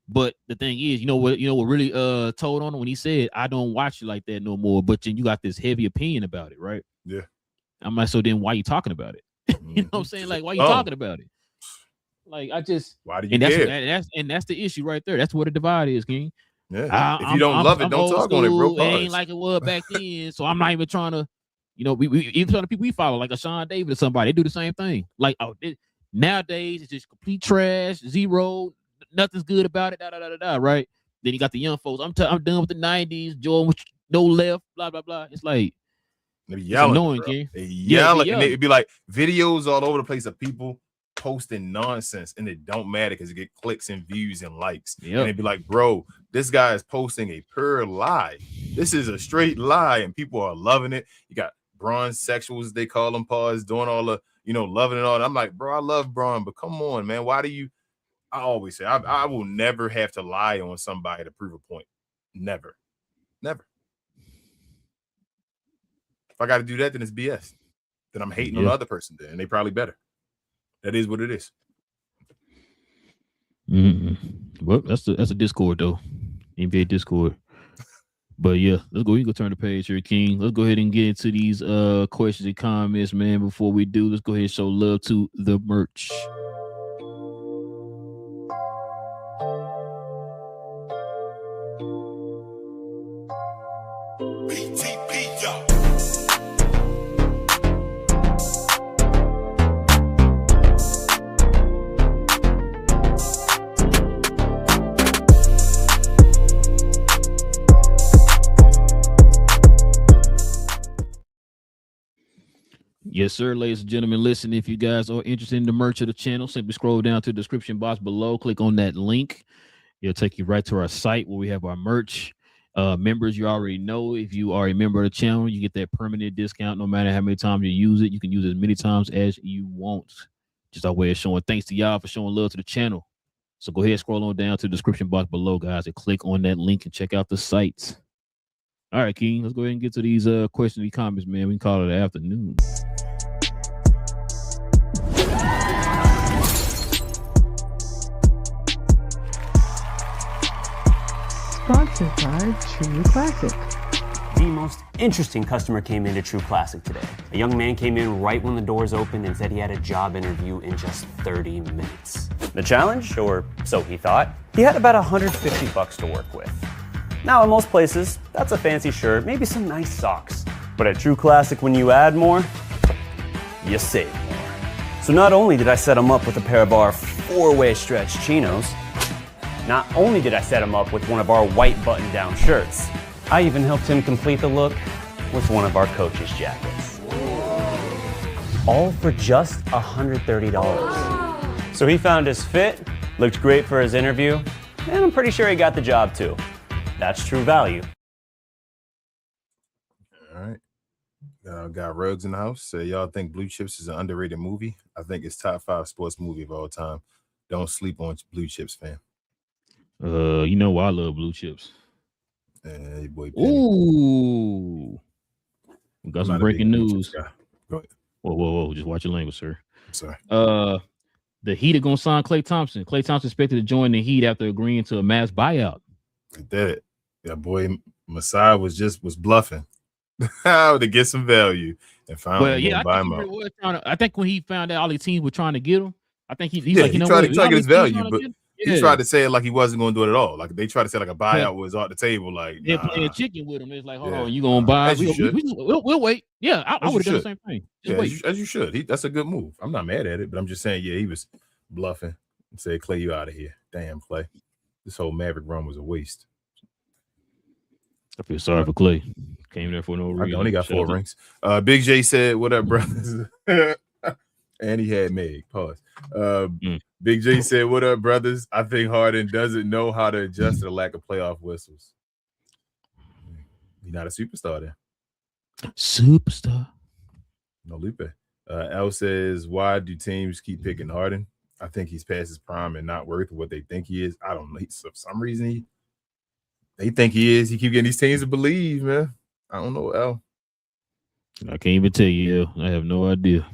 But the thing is, you know what really told on him when he said, I don't watch you like that no more. But then you got this heavy opinion about it, right? Yeah. I'm like, so then why you talking about it? You know what I'm saying? Like, why you talking about it? Like, why do you care? That's the issue right there. That's where the divide is, King. Yeah. If you don't love it, don't talk on it, bro. It ain't like it was back then. So I'm not even trying to, we even some of the people we follow, like a Sean David or somebody, they do the same thing. Like, nowadays it's just complete trash, zero, nothing's good about it, right? Then you got the young folks. I'm done with the 90s, Jordan with no left, blah, blah, blah. It's like, they be yelling, annoying, King. They yelling, and it'd be like videos all over the place of people posting nonsense, and it don't matter because it get clicks and views and likes. And they'd be like, bro, this guy is posting a pure lie. This is a straight lie, and people are loving it. You got bronze sexuals, they call them, doing all the, loving it all. And I'm like, bro, I love Braun, but come on, man. Why do you I always say I will never have to lie on somebody to prove a point. Never. If I got to do that, then it's BS. Then I'm hating on the other person there, and they probably better. That is what it is. Well, that's a Discord though, NBA Discord. But yeah, let's go. You can turn the page here, King. Let's go ahead and get into these questions and comments, man. Before we do, let's go ahead and show love to the merch. Yes, sir, ladies and gentlemen. Listen, if you guys are interested in the merch of the channel, simply scroll down to the description box below. Click on that link. It'll take you right to our site where we have our merch. Members, you already know, if you are a member of the channel, you get that permanent discount no matter how many times you use it. You can use it as many times as you want. Just our way of showing thanks to y'all for showing love to the channel. So go ahead, scroll on down to the description box below, guys, and click on that link and check out the site. All right, King, let's go ahead and get to these questions and comments, man. We can call it an afternoon. Sponsored by True Classic. The most interesting customer came into True Classic today. A young man came in right when the doors opened and said he had a job interview in just 30 minutes. The challenge, or so he thought, he had about $150 to work with. Now in most places, that's a fancy shirt, maybe some nice socks. But at True Classic, when you add more, you save more. So not only did I set him up with a pair of our 4-way stretch chinos, not only did I set him up with one of our white button-down shirts, I even helped him complete the look with one of our coach's jackets. All for just $130. So he found his fit, looked great for his interview, and I'm pretty sure he got the job too. That's true value. All right. Got Rugs in the house. Say, y'all think Blue Chips is an underrated movie? I think it's top 5 sports movie of all time. Don't sleep on Blue Chips, fam. You know why I love Blue Chips. Hey, boy. Ooh. We got some breaking news. Go ahead. Whoa. Just watch your language, sir. I'm sorry. The Heat are gonna sign Klay Thompson. Klay Thompson expected to join the Heat after agreeing to a mass buyout. They did it. That boy Masai was bluffing to get some value and finally buy him out. I think when he found out all the teams were trying to get him, I think he's like, he tried to get his value, but he tried to say it like he wasn't going to do it at all. Like they tried to say like a buyout was off the table. Like they're playing chicken with him. It's like, hold on, you gonna buy? We'll wait. Yeah, I would have done the same thing. As you should. That's a good move. I'm not mad at it, but I'm just saying, he was bluffing and said, Klay, you out of here. Damn, Klay. This whole Maverick run was a waste. I feel sorry for Klay. Came there for no reason. I only got 4 rings. Big J said, "What up, brothers?" And he had Meg. Pause. Big J said, "What up, brothers? I think Harden doesn't know how to adjust to the lack of playoff whistles. He's not a superstar there. Superstar. No Lupe." L says, "Why do teams keep picking Harden? I think he's past his prime and not worth what they think he is. I don't know. For some reason, they think he is. He keep getting these teams to believe, man. I don't know, L. I can't even tell you, I have no idea."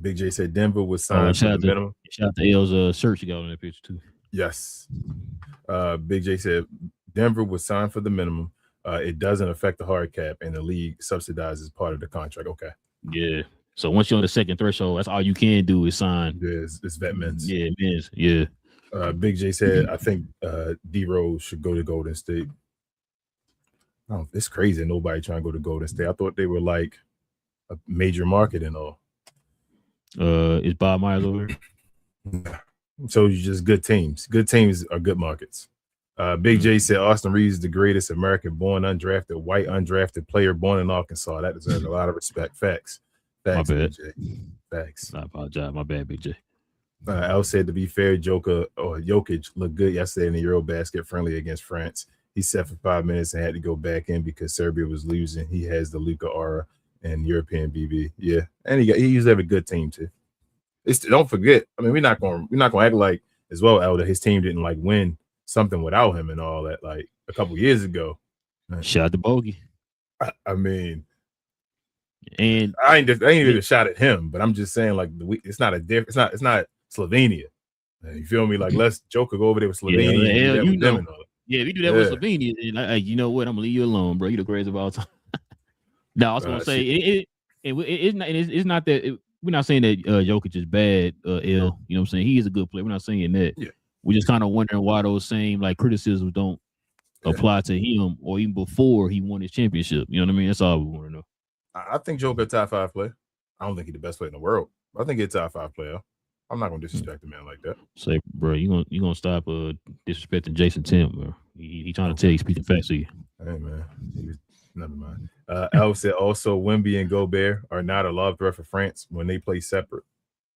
Big J said Denver was signed for the minimum. Shout out to L's shirt she got on that picture too. Yes. Big J said Denver was signed for the minimum. It doesn't affect the hard cap, and the league subsidizes part of the contract. Okay. Yeah. So once you're on the second threshold, that's all you can do is sign. Yeah, it's vet men's. Yeah, men's. Yeah. Big J said, I think D Rose should go to Golden State. Oh, it's crazy. Nobody trying to go to Golden State. I thought they were like a major market and all. Is Bob Myers over here? So you just good teams. Good teams are good markets. Big J said Austin Reeves is the greatest American-born undrafted white undrafted player born in Arkansas. That deserves a lot of respect. Facts. My bad. Big J. Facts. I apologize. My bad, Big J. Al said, to be fair, Jokic looked good yesterday in the Eurobasket friendly against France. He sat for 5 minutes and had to go back in because Serbia was losing. He has the Luka aura and European BB. Yeah, and he used to have a good team too. don't forget. I mean, we're not gonna act like as well, Elder. His team didn't like win something without him and all that. Like a couple years ago. Shout out to Bogey. I mean, and I ain't even a shot at him, but I'm just saying like it's not Slovenia. You feel me? Like let's Joker go over there with Slovenia. We do that with Slovenia. And you know what? I'm gonna leave you alone, bro. You the greatest of all time. No, I was gonna say it's not that we're not saying that Jokic is bad. You know what I'm saying? He is a good player. We're not saying that. Yeah. We're just kind of wondering why those same like criticisms don't apply to him or even before he won his championship. You know what I mean? That's all we want to know. I think Joker a top 5 player. I don't think he's the best player in the world. I think he's a top 5 player. I'm not gonna disrespect a man like that. Say, bro, you gonna stop disrespecting Jason Tim, bro? He trying to tell you speaking facts to you. Hey man, never mind. Al said also Wemby and Gobert are not a love threat for France when they play separate.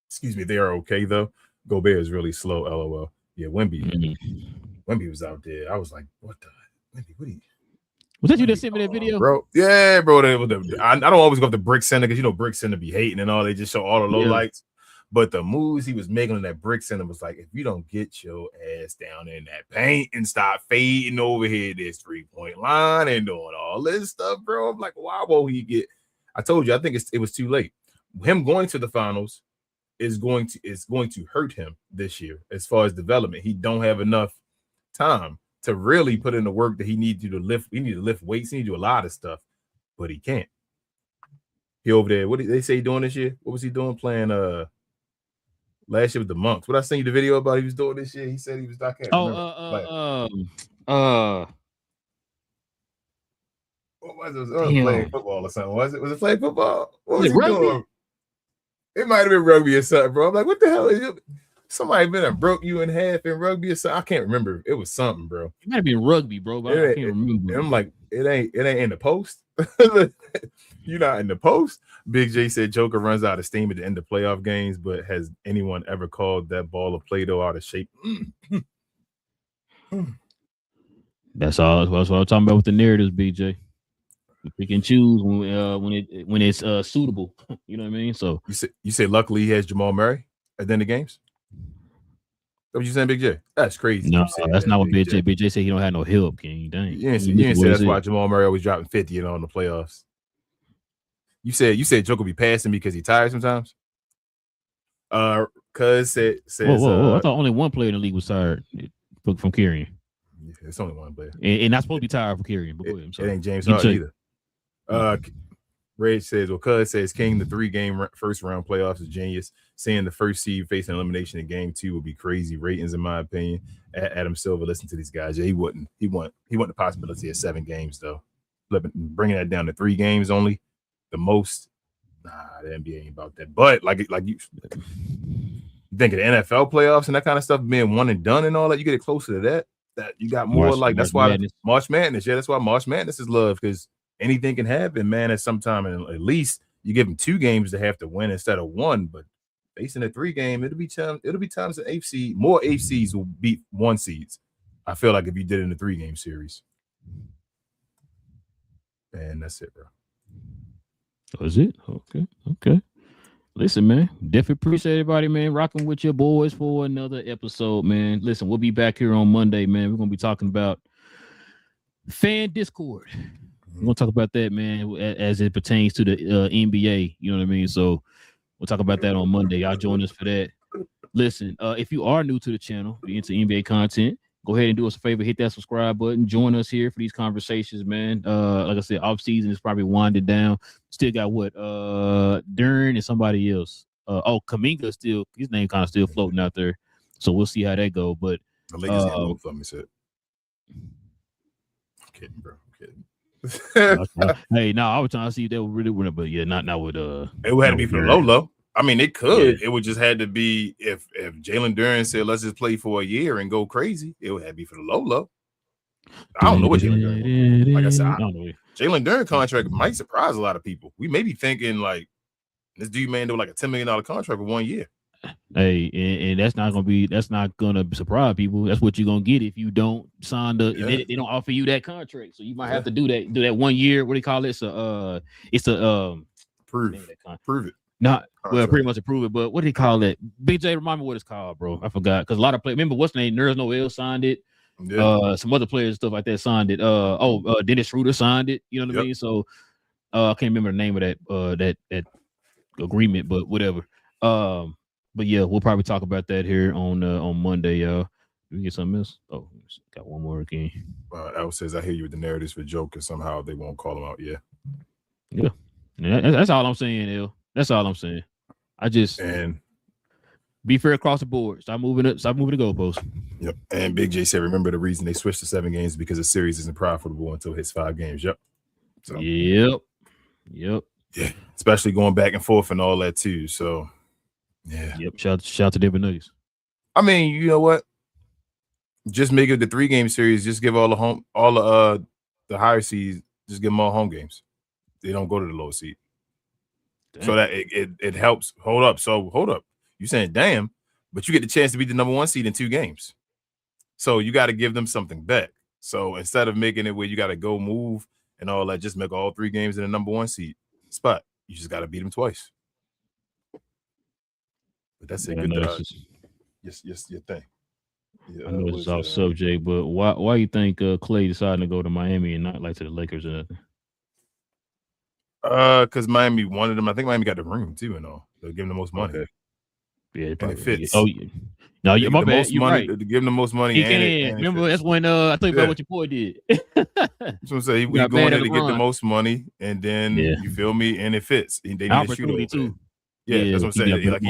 Excuse me, they are okay though. Gobert is really slow. LOL. Yeah, Wemby was out there. I was like, what the Wemby? What are you? Was that you that sent me that video, bro? Yeah, bro. I don't always go up to Brick Center because Brick Center be hating and all. They just show all the low lights. But the moves he was making on that Brick Center was like, if you don't get your ass down in that paint and stop fading over here this 3-point line and doing all this stuff, bro. I'm like, why won't he get? I told you, I think it was too late. Him going to the finals is going to hurt him this year as far as development. He don't have enough time to really put in the work that he needs to lift. He need to lift weights. He need to do a lot of stuff, but he can't. He over there. What did they say he doing this year? What was he doing? Playing last year with the Monks. What I seen you the video about he was doing this year? He said he was not. What was it? Was playing football or something? Was it playing football? What was he doing? It might have been rugby or something, bro. I'm like, what the hell is you? Somebody been and broke you in half in rugby or something. I can't remember. It was something, bro. It might have been rugby, bro, but I can't remember. I'm like, it ain't in the post. You're not in the post. Big J said Joker runs out of steam at the end of playoff games, but has anyone ever called that ball of Play-Doh out of shape? That's all. That's what I'm talking about with the narratives, BJ. We can choose when it's suitable. You know what I mean? So you say luckily he has Jamal Murray at the end of games. What you saying, Big J? That's crazy. No, that's not what Big J. Big J said he don't have no help, King. Dang. You didn't say that's why Jamal Murray always dropping 50 on the playoffs. You said Joker be passing because he tired sometimes. Cuz says whoa. I thought only one player in the league was tired from carrying. Yeah, it's only one player. And not supposed to be tired from carrying. But go ahead, it ain't James Harden either. Reg says, well, Cuz says King, the 3-game first round playoffs is genius. Seeing the first seed facing elimination in game 2 would be crazy ratings, in my opinion. Adam Silver, listen to these guys. Yeah, he wouldn't. He want the possibility of 7 games though. Bringing that down to 3 games only, the most. Nah, the NBA ain't about that. But like you think of the NFL playoffs and that kind of stuff being one and done and all that, you get it closer to that. That you got more that's why Madness. March Madness. Yeah, that's why March Madness is love, because anything can happen, man. At some time, and at least you give them 2 games to have to win instead of 1. But facing a 3-game, it'll be times that 8 seed, more 8 seeds will beat 1 seeds. I feel like if you did it in a 3-game series. And that's it, bro. Was it? Okay. Listen, man, definitely appreciate everybody, man, rocking with your boys for another episode, man. Listen, we'll be back here on Monday, man. We're going to be talking about fan Discord. We're going to talk about that, man, as it pertains to the NBA. You know what I mean? So we'll talk about that on Monday. Y'all join us for that. Listen, if you are new to the channel, be into NBA content, go ahead and do us a favor, hit that subscribe button. Join us here for these conversations, man. Like I said, off season is probably winding down. Still got Dern and somebody else. Kuminga still, his name kind of still floating out there. So we'll see how that go. But the Lakers get low for me, said. I'm kidding, bro. Hey, no, I was trying to see if they were really winning, but yeah, not with it would have to be for the low. I mean, it could. Yeah. It would just had to be if Jalen Duren said let's just play for a year and go crazy. It would have to be for the low. I don't know what Jalen Duren. Like I said, Jalen Duren contract might surprise a lot of people. We may be thinking like this dude man do like a $10 million contract for 1 year. Hey, and that's not gonna surprise people. That's what you're gonna get if you don't sign they don't offer you that contract. So you might have to do that 1 year. What do you call it? Prove it. Not well, Contract. pretty much approve it. But what do they call it? Big J, remind me what it's called, bro. I forgot because a lot of players. Remember what's the name? Nerds Noel signed it. Yeah. Some other players stuff like that signed it. Dennis Schroeder signed it. You know what I mean? So I can't remember the name of that agreement, but whatever. But yeah, we'll probably talk about that here on Monday, y'all. We get something else. Oh, got one more again. Al says, I hear you with the narratives for joke, and somehow they won't call him out. Yeah. That's all I'm saying, L. That's all I'm saying. I just be fair across the board. Stop moving the goalposts. Yep. And Big J said, remember the reason they switched to 7 games because the series isn't profitable until it hits 5 games. Yep. So, Yep. Yeah. Especially going back and forth and all that too. So yeah. Yep. Shout out to Denver Nuggets. I mean, you know what? Just make it the 3-game series. Just give all the higher seeds, just give them all home games. They don't go to the lower seed. Damn. So that it helps. Hold up. You saying damn, but you get the chance to beat the number 1 seed in 2 games. So you got to give them something back. So instead of making it where you got to go move and all that, just make all 3 games in the number 1 seed spot. You just got to beat them twice. But that's a good yes, your thing. I know it's off subject, but why you think Clay decided to go to Miami and not like to the Lakers or nothing? Because Miami wanted him. I think Miami got the room too, and all. They'll give him the most money. Okay. Yeah, and it fits. Oh, yeah. No, my bad. You're right. To give him the most money. He can. Remember, that's when I told you about what your boy did. That's what I'm saying. He going there to get the most money, and then you feel me, and it fits. They need a shooter too. Yeah, that's what I'm saying. Like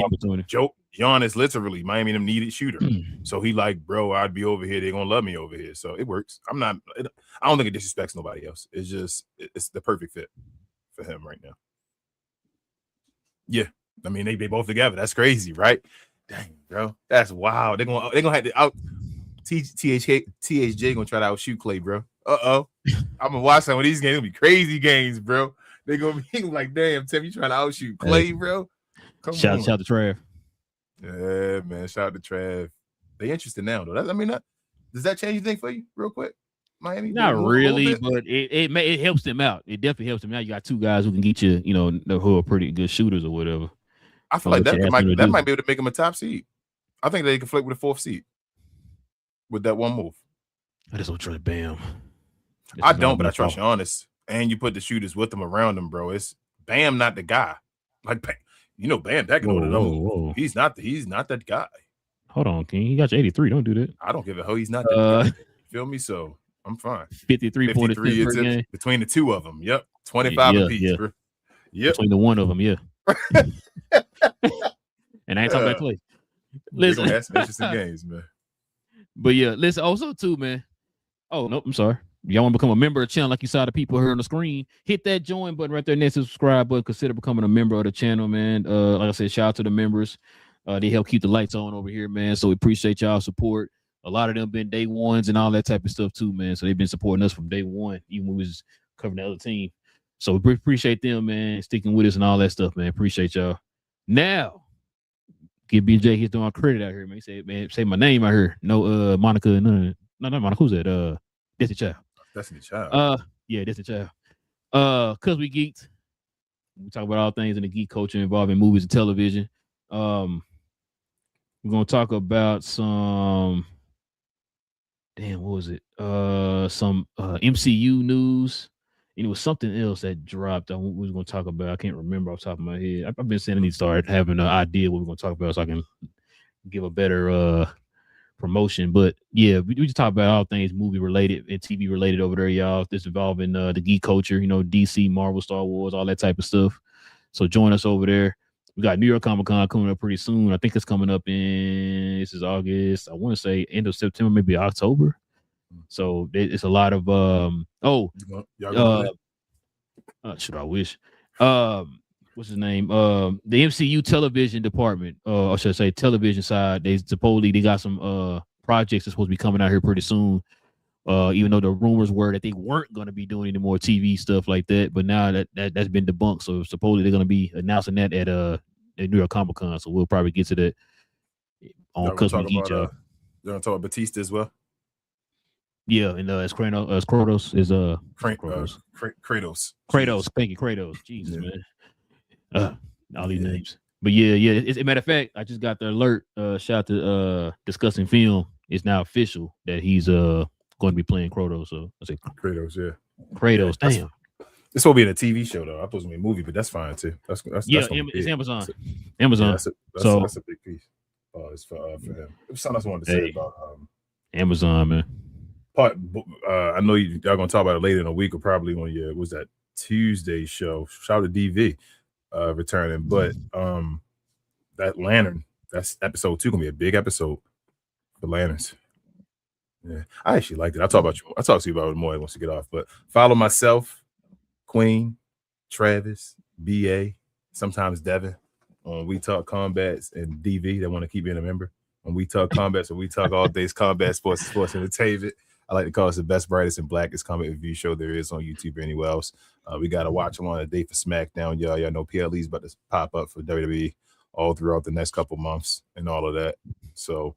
Giannis, literally, Miami them needed shooter. So he like, bro, I'd be over here. They're gonna love me over here. So it works. I don't think it disrespects nobody else. It's just it's the perfect fit for him right now. Yeah, I mean they both together. That's crazy, right? Dang, bro, that's wild. They're gonna have to out THJ gonna try to outshoot Clay, bro. I'm gonna watch some of these games. It'll be crazy games, bro. They're gonna be like, damn, Tim, you trying to outshoot Clay, bro? Shout to Trav. Yeah, man. Shout out to Trav. They interested now, though. Does that change anything for you, real quick? Miami? Not really, but it helps them out. It definitely helps them out. You got 2 guys who can get you, who are pretty good shooters or whatever. I feel like that might be able to make them a top seed. I think they can flip with a 4th seed with that one move. I just don't trust Bam. I don't, but I trust Giannis. And you put the shooters with them around them, bro. It's Bam, not the guy. Like, Bam, that can hold them. He's not that guy. Hold on, King. He got you 83. Don't do that. I don't give a hell. He's not that guy. You feel me? So I'm fine. 53 attempts between the 2 of them. Yep. 25 apiece, bro. Yep. Between the 1 of them, yeah. And I ain't talking about Clay. Listen, that's some interesting games, man. But yeah, listen. Also, too, man. Oh nope, I'm sorry. Y'all want to become a member of the channel like you saw the people here on the screen? Hit that join button right there next to the subscribe button. Consider becoming a member of the channel, man. Like I said, shout out to the members. They help keep the lights on over here, man. So we appreciate y'all support. A lot of them been day ones and all that type of stuff too, man. So they've been supporting us from day one, even when we was covering the other team. So we appreciate them, man, sticking with us and all that stuff, man. Appreciate y'all. Now, give BJ his doing credit out here, man. Say my name out here. No, Monica, no, not Monica. Who's that? Destiny Child. Destiny Child. Yeah, Destiny Child. Cause we geeked. We talk about all things in the geek culture involving movies and television. We're gonna talk about some. Damn, what was it? Some MCU news. And it was something else that dropped. We was gonna talk about. I can't remember off the top of my head. I've been saying I need to start having an idea what we're gonna talk about so I can give a better promotion. But yeah, we just talk about all things movie related and TV related over there, y'all. This involving the geek culture, DC, Marvel, Star Wars, all that type of stuff. So join us over there. We got New York Comic Con coming up pretty soon. I think it's coming up this is August. I want to say end of September, maybe October. So it's a lot of should I wish? What's his name? The MCU television department, or should I say television side, they got some projects that's supposed to be coming out here pretty soon. Even though the rumors were that they weren't going to be doing any more TV stuff like that, but now that's been debunked. So supposedly they're going to be announcing that at New York Comic Con. So we'll probably get to that on Custom Geek, y'all. You're gonna talk about Batista as well. Yeah, and as Kratos is Kratos. Kratos. Thank you, Kratos. Jesus, man. All these names. But yeah. As a matter of fact, I just got the alert. Shout out to Discussing Film. It's now official that he's going to be playing Kratos. So I said Kratos, yeah. Kratos, yeah, damn. This will be in a TV show though. I supposed to be a movie, but that's fine too. That's it's Amazon. Yeah, that's a big piece. It's for him. It was something else I wanted to say about Amazon, man. I know y'all gonna talk about it later in a week or probably on your was that Tuesday show. Shout out to DV returning, but that Lantern, that's episode 2 gonna be a big episode for Lanterns. Yeah, I actually liked it. I'll talk to you about it more once you get off. But follow myself, Queen, Travis, BA, sometimes Devin on We Talk Combats, and DV that want to keep being a member on We Talk Combats, and We Talk All Things Combat Sports Entertainment. I like to call it the best, brightest, and blackest combat review show there is on YouTube or anywhere else. We got to watch them on a day for SmackDown. Y'all know PLE's about to pop up for WWE all throughout the next couple months and all of that. So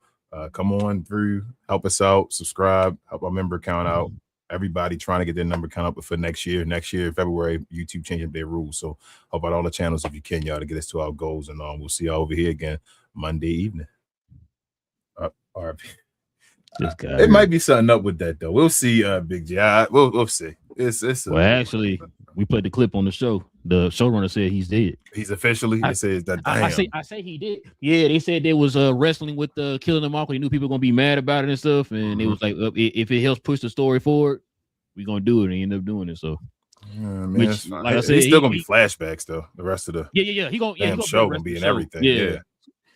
come on through, help us out, subscribe, help our member count out. Everybody trying to get their number count up for next year. Next year, February, YouTube changing their rules. So help out all the channels if you can, y'all, to get us to our goals. And we'll see y'all over here again Monday evening. RP. It might be something up with that though. We'll see, Big J. We'll see. It's well, actually, we played the clip on the show. The showrunner said he's dead. He's officially. It says that. I say he did. Yeah, they said they was wrestling with killing them off. They knew people were gonna be mad about it and stuff, and it was like, if it helps push the story forward, we're gonna do it. And he ended up doing it. So, man, which, like I said, it's still gonna be flashbacks though. The rest of the he gonna show gonna be in everything. Yeah.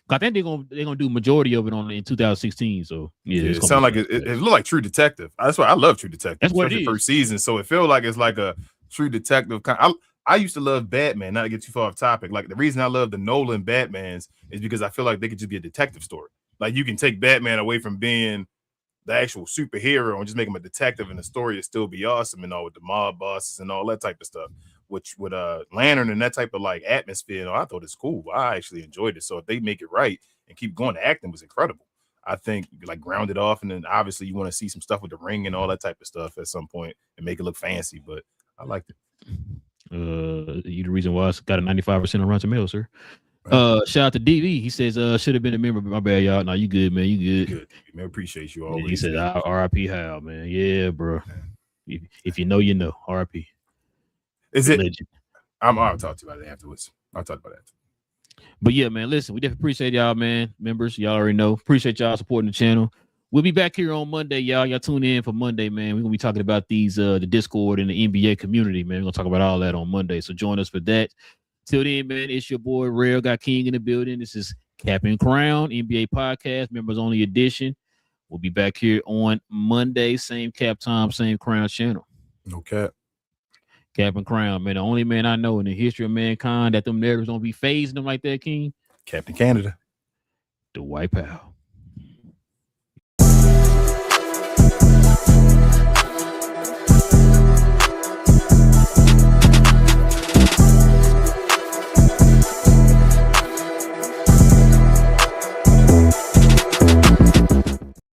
I think they're gonna do majority of it in 2016. So it sounds like it looked like True Detective. That's why I love True Detective. That's what it is. First season, so it feels like it's like a True Detective kind. I used to love Batman. Not to get too far off topic. Like the reason I love the Nolan Batmans is because I feel like they could just be a detective story. Like you can take Batman away from being the actual superhero and just make him a detective, and the story would still be awesome and all with the mob bosses and all that type of stuff. Which with Lantern and that type of like atmosphere, I thought it's cool. I actually enjoyed it. So if they make it right and keep going, the acting was incredible. I think like ground it off, and then obviously you want to see some stuff with the ring and all that type of stuff at some point and make it look fancy. But I liked it. You the reason why it's got a 95% on Rotten Tomatoes, sir. Shout out to DV. He says should have been a member, but my bad, y'all. No, you good, man. You good. Man, appreciate you always. He said RIP Hal, man. Yeah, bro. If you know, you know. RIP. Is it? I'll talk to you about it afterwards. I'll talk about that. But yeah, man, listen, we definitely appreciate y'all, man. Members, y'all already know. Appreciate y'all supporting the channel. We'll be back here on Monday, y'all. Y'all tune in for Monday, man. We're gonna be talking about these the Discord and the NBA community, man. We're gonna talk about all that on Monday. So join us for that. Till then, man, it's your boy Relle got King in the building. This is Cap and Crown NBA podcast, members only edition. We'll be back here on Monday, same cap time, same crown channel. No cap. Cap and Crown, man. The only man I know in the history of mankind that them nerves don't be phasing them like that, King. Captain Canada. The White Pal.